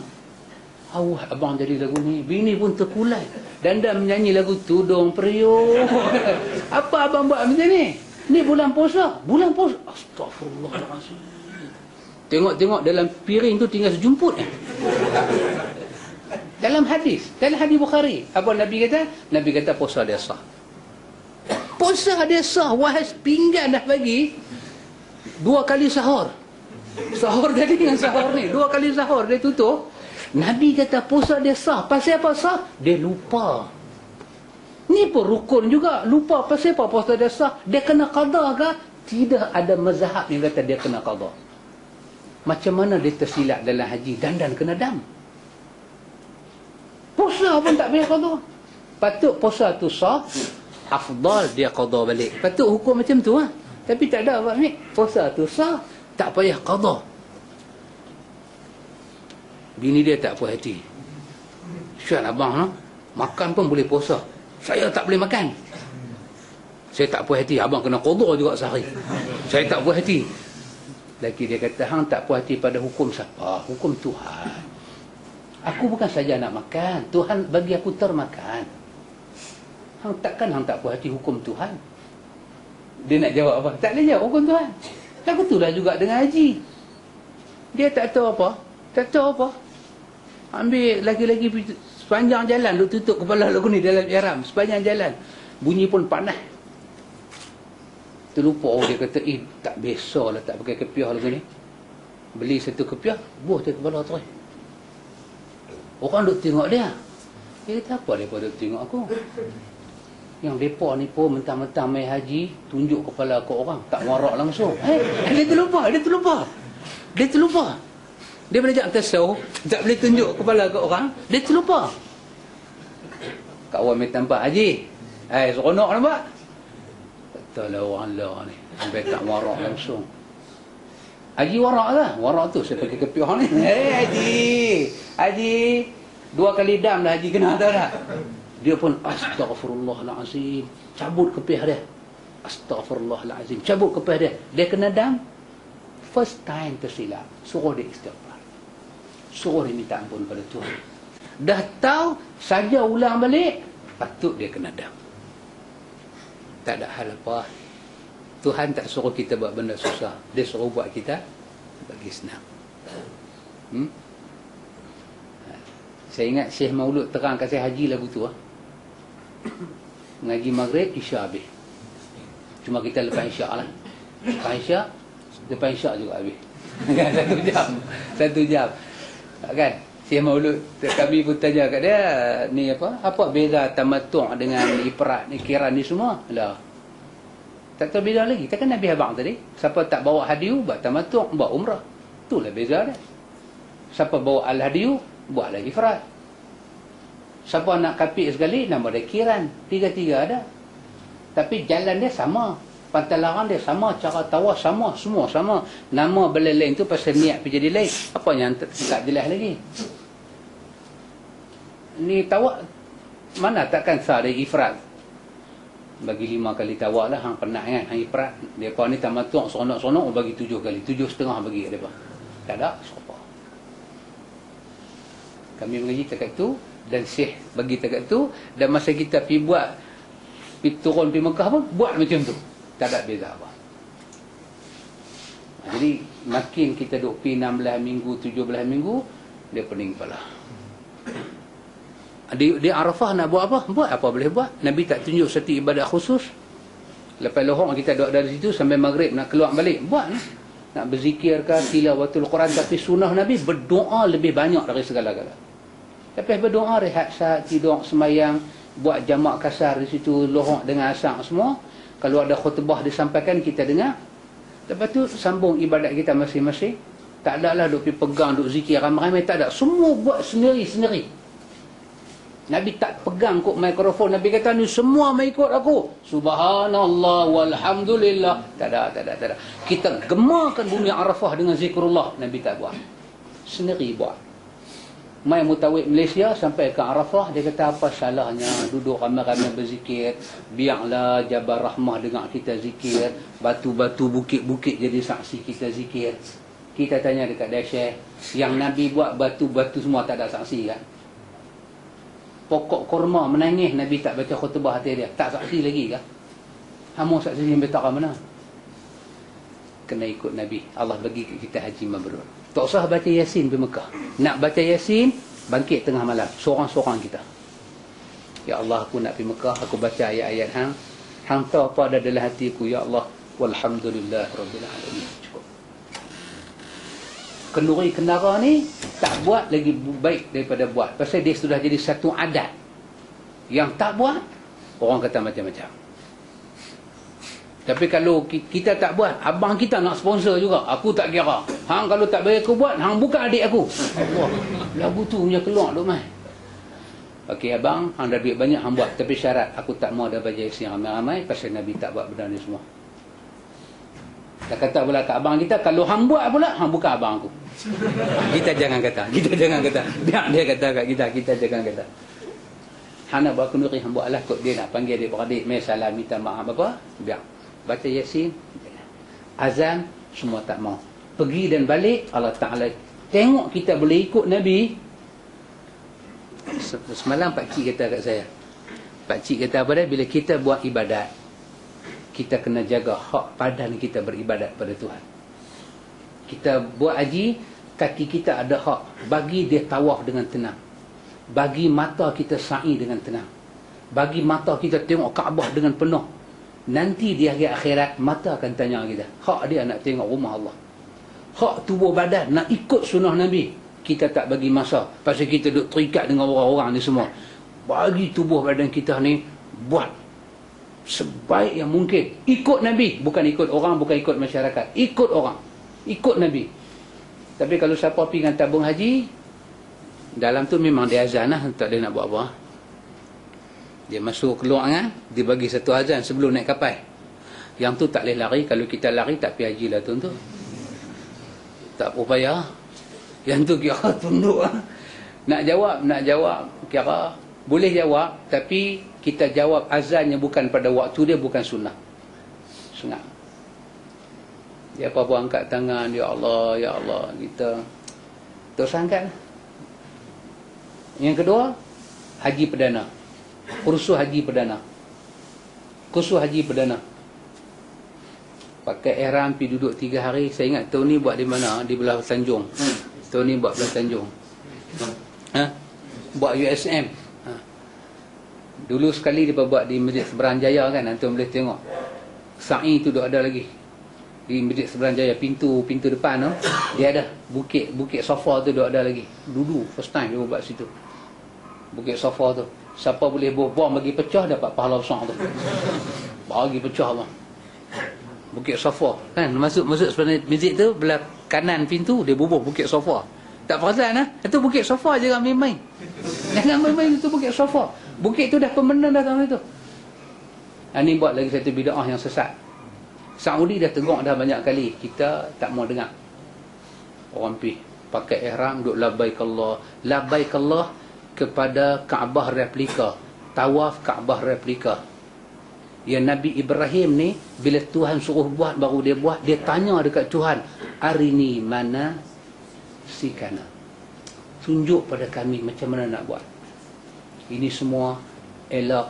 Speaker 1: Abang jadi lagu ni. Bini pun terkulai. Dan dah menyanyi lagu Tudung Periuk. Apa abang buat macam ni? Ni bulan puasa. Bulan puasa. Astaghfirullahaladzim. Tengok-tengok dalam piring tu tinggal sejumput. Dalam hadis Bukhari, apa Nabi kata? Nabi kata puasa dia sah. Puasa dia sah. Wahai pinggan dah bagi 2 kali sahur. Sahur tadi dengan sahur ni 2 kali sahur dia tutup. Nabi kata puasa dia sah. Pasal apa sah? Dia lupa. Ni pun rukun juga. Lupa pasal apa puasa dia sah? Dia kena qada ke? Tidak ada mazhab yang kata dia kena qada. Macam mana dia tersilap dalam haji? Dandan kena dam. Puasa pun tak payah qada. Patut puasa tu sah. Afdal dia qada balik. Patut hukum macam tu lah. Tapi tak ada apa ni. Puasa tu sah. Tak payah qada. Bini dia tak puas hati. Syat abang no? Makan pun boleh puasa. Saya tak boleh makan. Saya tak puas hati. Abang kena qada juga sehari. Saya tak puas hati. Lagi dia kata, hang tak puas hati pada hukum siapa? Hukum Tuhan. Aku bukan saja nak makan. Tuhan bagi aku termakan. Hang takkan hang tak puas hati hukum Tuhan? Dia nak jawab apa? Tak boleh jawab hukum Tuhan. Lagu itulah juga dengan haji. Dia tak tahu apa. Tak tahu apa. Ambil lagi-lagi sepanjang jalan duk tutup kepala lagu ni dalam ihram. Sepanjang jalan. Bunyi pun panas. Terlupa dia kata, tak biasa lah tak pakai kepiah lagu ni. Beli satu kepiah, buah dia kepala terus. Orang duk tengok dia. Dia kata, apa mereka duk tengok aku? Yang mereka ni pun mentang-mentang main haji, tunjuk kepala ke orang, tak warak langsung. Dia terlupa. Dia belajar tasawuf, tak boleh tunjuk kepala ke orang, dia terlupa. Kawan main tampak haji. Seronok nampak? Katalah orang lah ni. Sampai tak warak langsung. Haji warak lah. Warak tu saya pakai kepiah ni. Haji. 2 kali dam dah haji kena tahu tak? Dia pun astaghfirullahalazim. Cabut kepiah dia. Astaghfirullahalazim. Cabut kepiah dia. Dia kena dam. First time tersilap. Suruh dia istighfar. Suruh dia minta ampun pada Tuhan. Dah tahu saja ulang balik, patut dia kena dam. Tak ada hal apa. Tuhan tak suruh kita buat benda susah. Dia suruh buat kita bagi senang. Saya ingat Syekh Maulud terang kat saya haji lagu tu. Ngaji maghrib, isya habis. Cuma kita lepas isyak lah. Lepas isyak juga habis. Kan 1 jam. 1 jam. Kan? Syekh Maulud kami pun tanya kat dia, ni apa beza tamattu' dengan ifrad ni, kiran ni semua? Lah. Tak tahu beza lagi. Takkan Nabi abang tadi, siapa tak bawa hadiu buat tamattu', buat umrah. Itulah beza dia. Siapa bawa al-hadiu, buatlah ifrad. Siapa nak kapit sekali, nama dia kiran. 3-3 ada. Tapi jalan dia sama. Pantalaran dia sama, cara tawaf sama, semua sama. Nama bela lain tu pasal niat pergi jadi lain. Apa yang tak jelas lagi? Ni tawaf mana takkan sah dari ifrad. Bagi 5 kali tawaf lah, hang penat kan, hang ifrad. Depa ni tamattu' seronok-seronok bagi 7 kali, 7,5 bagi kat depa. Tak ada siapa. Kami mengaji dekat tu dan Syekh bagi dekat tu, dan masa kita pi buat pi turun pi Mekah pun buat macam tu. Tak ada beza apa. Jadi makin kita duk pi 16 minggu, 17 minggu, dia pening kepala. Di Arafah nak buat apa? Buat apa boleh buat. Nabi tak tunjuk satu ibadat khusus. Lepas lohong kita duduk dari situ sampai maghrib nak keluar balik. Buat ni. Nak berzikir ke, tilawatul Quran. Tapi sunnah Nabi berdoa lebih banyak dari segala-gala. Tapi berdoa, rehat saat, tidur, semayang, buat jamak kasar di situ, lohong dengan asar semua. Kalau ada khutbah disampaikan, kita dengar. Lepas tu sambung ibadat kita masing-masing. Tak ada lah duk pergi pegang, duk zikir ramai-ramai. Tak ada. Semua buat sendiri-sendiri. Nabi tak pegang kok mikrofon. Nabi kata ni semua mai ikut aku. Subhanallah walhamdulillah. Tak ada. Kita gemakan bumi Arafah dengan zikrullah. Nabi tak buat. Sendiri buat. Mai mutawid Malaysia sampai ke Arafah, dia kata apa salahnya duduk ramai-ramai berzikir, biarlah Jabal Rahmah dengar kita zikir, batu-batu bukit-bukit jadi saksi kita zikir. Kita tanya dekat dia, Syekh, yang Nabi buat batu-batu semua tak ada saksi kan? Pokok kurma menangis, Nabi tak baca khutbah hati dia, tak saksi lagi kan? Hamu saksi yang betara mana? Kena ikut Nabi. Allah bagi kita haji mabrur. Tak usah baca Yasin di Mekah. Nak baca Yasin, bangkit tengah malam. Seorang-seorang kita. Ya Allah, aku nak pergi Mekah, aku baca ayat-ayat hang. Hang tahu apa ada dalam hatiku, ya Allah. Walhamdulillah Rabbil Alamin. Cukup. Kenduri kendara ni, tak buat lagi baik daripada buat. Pasal dia sudah jadi satu adat. Yang tak buat, orang kata macam-macam. Tapi kalau kita tak buat, abang kita nak sponsor juga. Aku tak kira. Hang kalau tak bagi aku buat, hang buka adik aku. Allah, lagu tu punya keluar duk mai. Okey abang, hang dah duit banyak, hang buat. Tapi syarat, aku tak mau ada baca Yasin ramai-ramai pasal Nabi tak buat benda ni semua. Dah kata pula kat abang kita, kalau hang buat pula, hang buka abang aku. Kita jangan kata. Biar dia kata kat kita jangan kata. Hang nak buat kenduri, hang buat lah kot. Dia nak panggil dia beradik, mai salam, minta maaf apa, biar. Baca Yasin, azan, semua tak mau. Pergi dan balik, Allah Ta'ala tengok kita boleh ikut Nabi. Semalam pakcik kata kat saya, pakcik kata apa dia, bila kita buat ibadat, kita kena jaga hak badan kita beribadat pada Tuhan. Kita buat haji, kaki kita ada hak, bagi dia tawaf dengan tenang, bagi mata kita sa'i dengan tenang, bagi mata kita tengok Kaabah dengan penuh. Nanti di hari akhirat, mata akan tanya kita, hak dia nak tengok rumah Allah, hak tubuh badan nak ikut sunnah Nabi, kita tak bagi masa. Pasal kita duduk terikat dengan orang-orang ni semua. Bagi tubuh badan kita ni, buat sebaik yang mungkin. Ikut Nabi, bukan ikut orang, bukan ikut masyarakat. Ikut orang, ikut Nabi. Tapi kalau siapa pergi dengan tabung haji, dalam tu memang dia azan lah, tak ada nak buat apa. Dia masuk keluar kan, dia bagi satu azan sebelum naik kapal. Yang tu tak boleh lari. Kalau kita lari tak pergi haji lah tu. Tak upaya. Yang tu kira tunduk lah. Nak jawab kira boleh jawab, tapi kita jawab azannya bukan pada waktu dia, bukan sunnah. Sunat. Dia apa-apa angkat tangan, ya Allah, ya Allah, kita terus angkat. Yang kedua, haji perdana. Kursus haji perdana. Pakai ihram, pergi duduk 3 hari. Saya ingat tahun ni buat di mana? Di belah Tanjung. Tahun ni buat belah Tanjung. Buat USM. Dulu sekali dia buat di Masjid Seberang Jaya kan, antum boleh tengok. Sa'i tu duk ada lagi. Di Masjid Seberang Jaya, pintu depan tu, dia ada bukit sofa tu duk ada lagi. Dulu first time dia buat situ. Bukit sofa tu. Siapa boleh bom bagi pecah dapat pahala besar tu. Bagi pecah bang. Bukit sofa kan, masuk sebenarnya masjid tu belah kanan pintu dia bubuh bukit sofa. Tak perasan lah. Itu bukit sofa je, jangan main-main. Jangan main-main, itu bukit sofa. Bukit tu dah pemenang dah tahun itu. Ini buat lagi satu bid'ah yang sesat. Saudi dah tegur dah banyak kali, kita tak mau dengar. Orang pergi pakai ihram duk labbaik Allah kepada Kaabah replika, tawaf Kaabah replika. Yang Nabi Ibrahim ni bila Tuhan suruh buat baru dia buat, dia tanya dekat Tuhan, arini mana sikana, tunjuk pada kami macam mana nak buat. Ini semua elak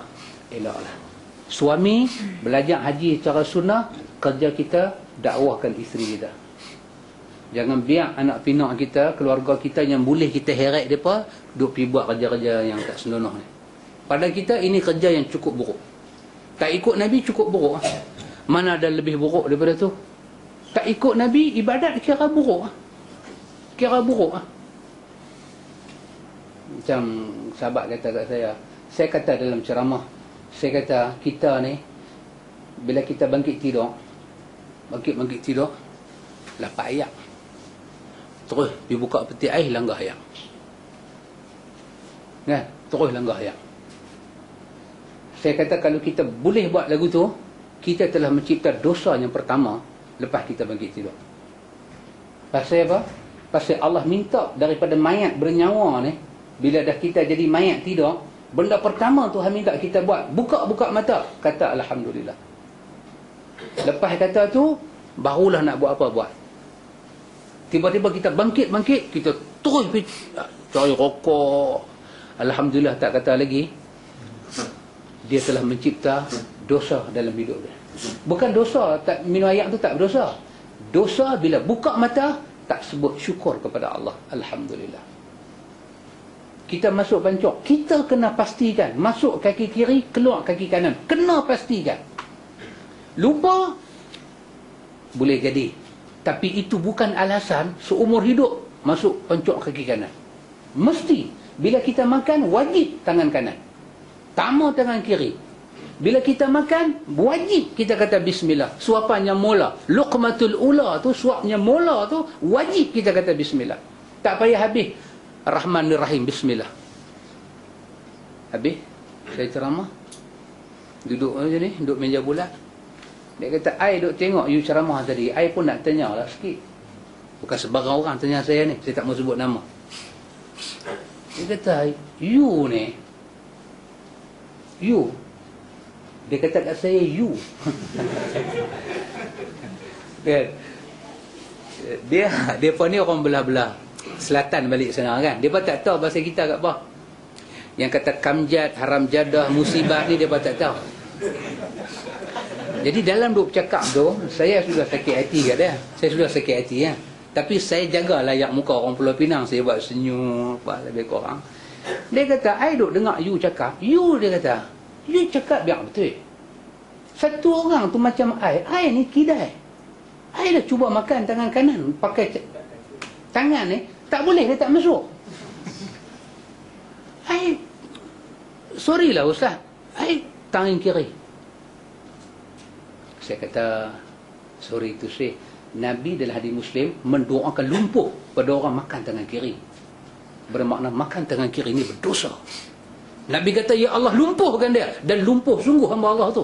Speaker 1: lah. Suami belajar haji secara sunnah, kerja kita dakwahkan isteri kita. Jangan biar anak pinak kita, keluarga kita yang boleh kita heret mereka duk pergi buat kerja-kerja yang tak senonoh ni. Pada kita ini kerja yang cukup buruk. Tak ikut Nabi cukup buruk. Mana ada lebih buruk daripada tu? Tak ikut Nabi, ibadat kira buruk. Kira buruk. Macam sahabat kata kat saya kata dalam ceramah, saya kata kita ni bila kita bangkit tidur 8 ayat, terus dibuka peti air langgah ayat kan, terus langgah ayat. Saya kata kalau kita boleh buat lagu tu, kita telah mencipta dosa yang pertama lepas kita bangkit tidur. Pasal apa? Pasal Allah minta daripada mayat bernyawa ni, bila dah kita jadi mayat tidur, benda pertama Tuhan minta kita buat, buka mata, kata Alhamdulillah. Lepas kata tu, barulah nak buat apa buat. Tiba-tiba kita bangkit, kita terus cari rokok. Alhamdulillah tak kata lagi. Dia telah mencipta dosa dalam hidup dia. Bukan dosa, tak minum air tu tak berdosa. Dosa bila buka mata, tak sebut syukur kepada Allah. Alhamdulillah. Kita masuk pancok, kita kena pastikan masuk kaki kiri, keluar kaki kanan. Kena pastikan. Lupa boleh jadi, tapi itu bukan alasan seumur hidup masuk pancok kaki kanan. Mesti bila kita makan wajib tangan kanan, tama tangan kiri. Bila kita makan wajib kita kata bismillah. Suapan yang mula, luqmatul ula tu, suapnya mula tu wajib kita kata bismillah. Tak payah habis Rahmanir Rahim bismillah. Habis saya ceramah, duduk macam ni, duduk meja bulat. Dia kata, I duk tengok you ceramah tadi, I pun nak tanya lah sikit. Bukan sebarang orang tanya saya ni, saya tak mau sebut nama. Dia kata, you ni, you. Dia kata kat saya, you. Dia pun ni orang belah-belah selatan balik sana kan. Dia pun tak tahu bahasa kita kat apa. Yang kata kamjat, haram jadah, musibah ni dia pun tak tahu. Jadi dalam duk cakap tu, saya sudah sakit hati kat dia. Saya sudah sakit hati ya. Tapi saya jaga layak muka orang Pulau Pinang. Saya buat senyum apa lebih kurang. Dia kata, I duk dengar you cakap. You, dia kata, you cakap biar betul. Satu orang tu macam I ni kidai. I dah cuba makan tangan kanan, pakai tangan ni, tak boleh, dia tak masuk. Sorry lah Ustaz, I tangan kiri. Saya kata, sorry to say, Nabi dalam hadis Muslim mendoakan lumpuh pada orang makan tangan kiri. Bermakna makan tangan kiri ni berdosa. Nabi kata, ya Allah lumpuhkan dia. Dan lumpuh sungguh hamba Allah tu.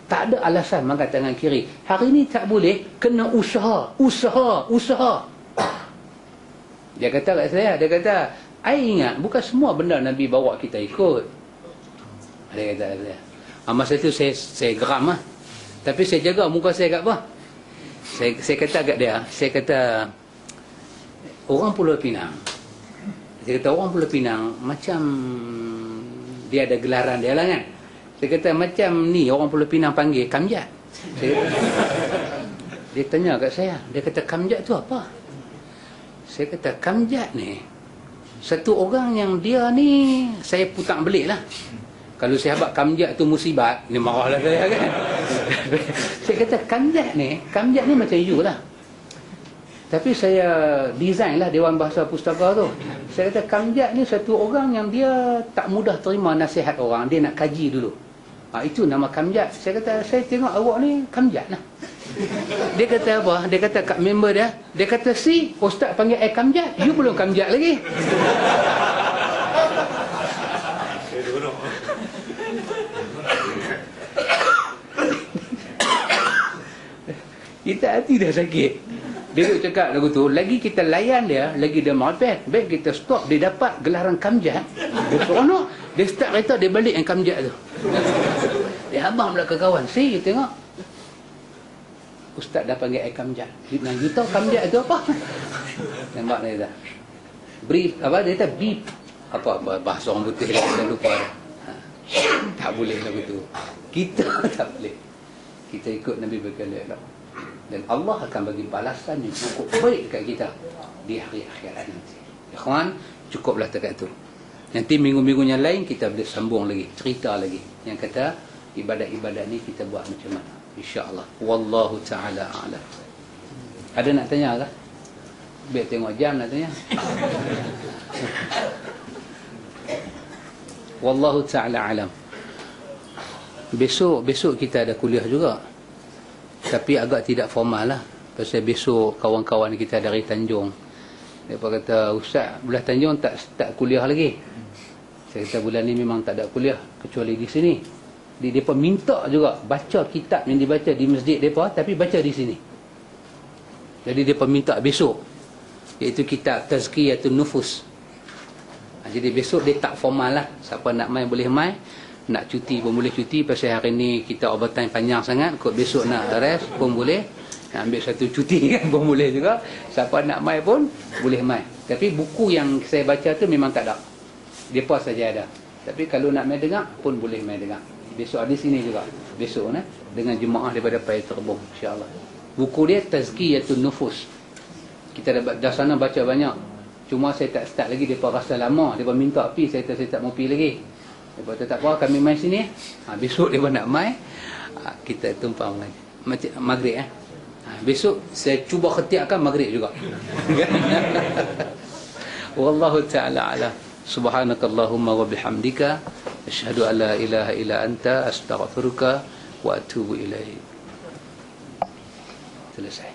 Speaker 1: Tak ada alasan makan tangan kiri. Hari ni tak boleh, kena usaha. Dia kata kat saya, dia kata, I ingat bukan semua benda Nabi bawa kita ikut. Dia kata saya. Masa tu saya geram lah. Tapi saya jaga muka saya kat apa. Saya kata kat dia, saya kata, orang Pulau Pinang. Saya kata orang Pulau Pinang macam dia ada gelaran dia lah kan. Saya kata macam ni orang Pulau Pinang panggil kamjat. Dia tanya kat saya, dia kata kamjat tu apa? Saya kata kamjat ni satu orang yang dia ni, saya putang belik lah. Kalau sahabat kamjat tu musibat, dia marahlah saya kan. Saya kata Kamjat ni macam you lah. Tapi saya design lah Dewan Bahasa Pustaka tu. Saya kata Kamjat ni satu orang yang dia tak mudah terima nasihat orang. Dia nak kaji dulu. Itu nama Kamjat. Saya kata, saya tengok awak ni Kamjat lah. Dia kata apa? Dia kata kat member dia kata, si Ustaz panggil Kamjat, you belum Kamjat lagi. Kita hati dah sakit. Dia duduk cakap lagu tu, lagi kita layan dia, lagi dia maripet. Baik kita stop, dia dapat gelaran Kamjat. Dia seronok, dia start kereta, dia balik yang Kamjat tu. Dia abang pula ke kawan, si tengok, Ustaz dah panggil Kamjat. Nah, you tahu Kamjat tu apa? Nampak dia dah. Brief, apa dia kata? Beep. Apa bahasa orang putih, kita lupa dah. Tak boleh lagu tu. Kita tak boleh. Kita ikut Nabi berkata, dan Allah akan bagi balasan yang cukup baik kat kita di hari akhirat nanti. Ikhwan, cukuplah dekat tu. Nanti minggu-minggu yang lain kita boleh sambung lagi, cerita lagi. Yang kata ibadat-ibadat ni kita buat macam mana, insya-Allah. Wallahu taala a'lam. Ada nak tanya ke? Biar tengok jam nak tanya. Wallahu taala a'lam. Besok kita ada kuliah juga. Tapi agak tidak formal lah. Pasal besok kawan-kawan kita dari Tanjung, mereka kata, Ustaz, belah Tanjung tak kuliah lagi. Saya kata bulan ni memang tak ada kuliah kecuali di sini. Mereka minta juga baca kitab yang dibaca di masjid mereka, tapi baca di sini. Jadi mereka minta besok, iaitu kitab Tazkiyatun Nufus. Jadi besok dia tak formal lah. Siapa nak main boleh main, nak cuti pun boleh cuti. Pasal hari ni kita overtime panjang sangat. Kot besok nak rest pun boleh, nak ambil satu cuti kan pun boleh juga. Siapa nak main pun boleh main. Tapi buku yang saya baca tu memang tak ada, depa saja ada. Tapi kalau nak main dengar pun boleh main dengar. Besok ada sini juga. Besok dengan jemaah daripada Pai Terbong, insya-Allah. Buku dia Tazkiyatun Nufus. Kita dah sana baca banyak. Cuma saya tak start lagi, depa rasa lama, depa minta pi, saya tak mau pi lagi. Lepas tu tak apa, kami main sini. Besok dia nak main, kita tumpang lagi macam maghrib. Besok saya cuba khatiatkan maghrib juga. Wallahu ta'ala ala. Subhanakallahumma wa bihamdika asyhadu an la ilaha illa anta astaghfiruka wa atubu ilaik. Selesai.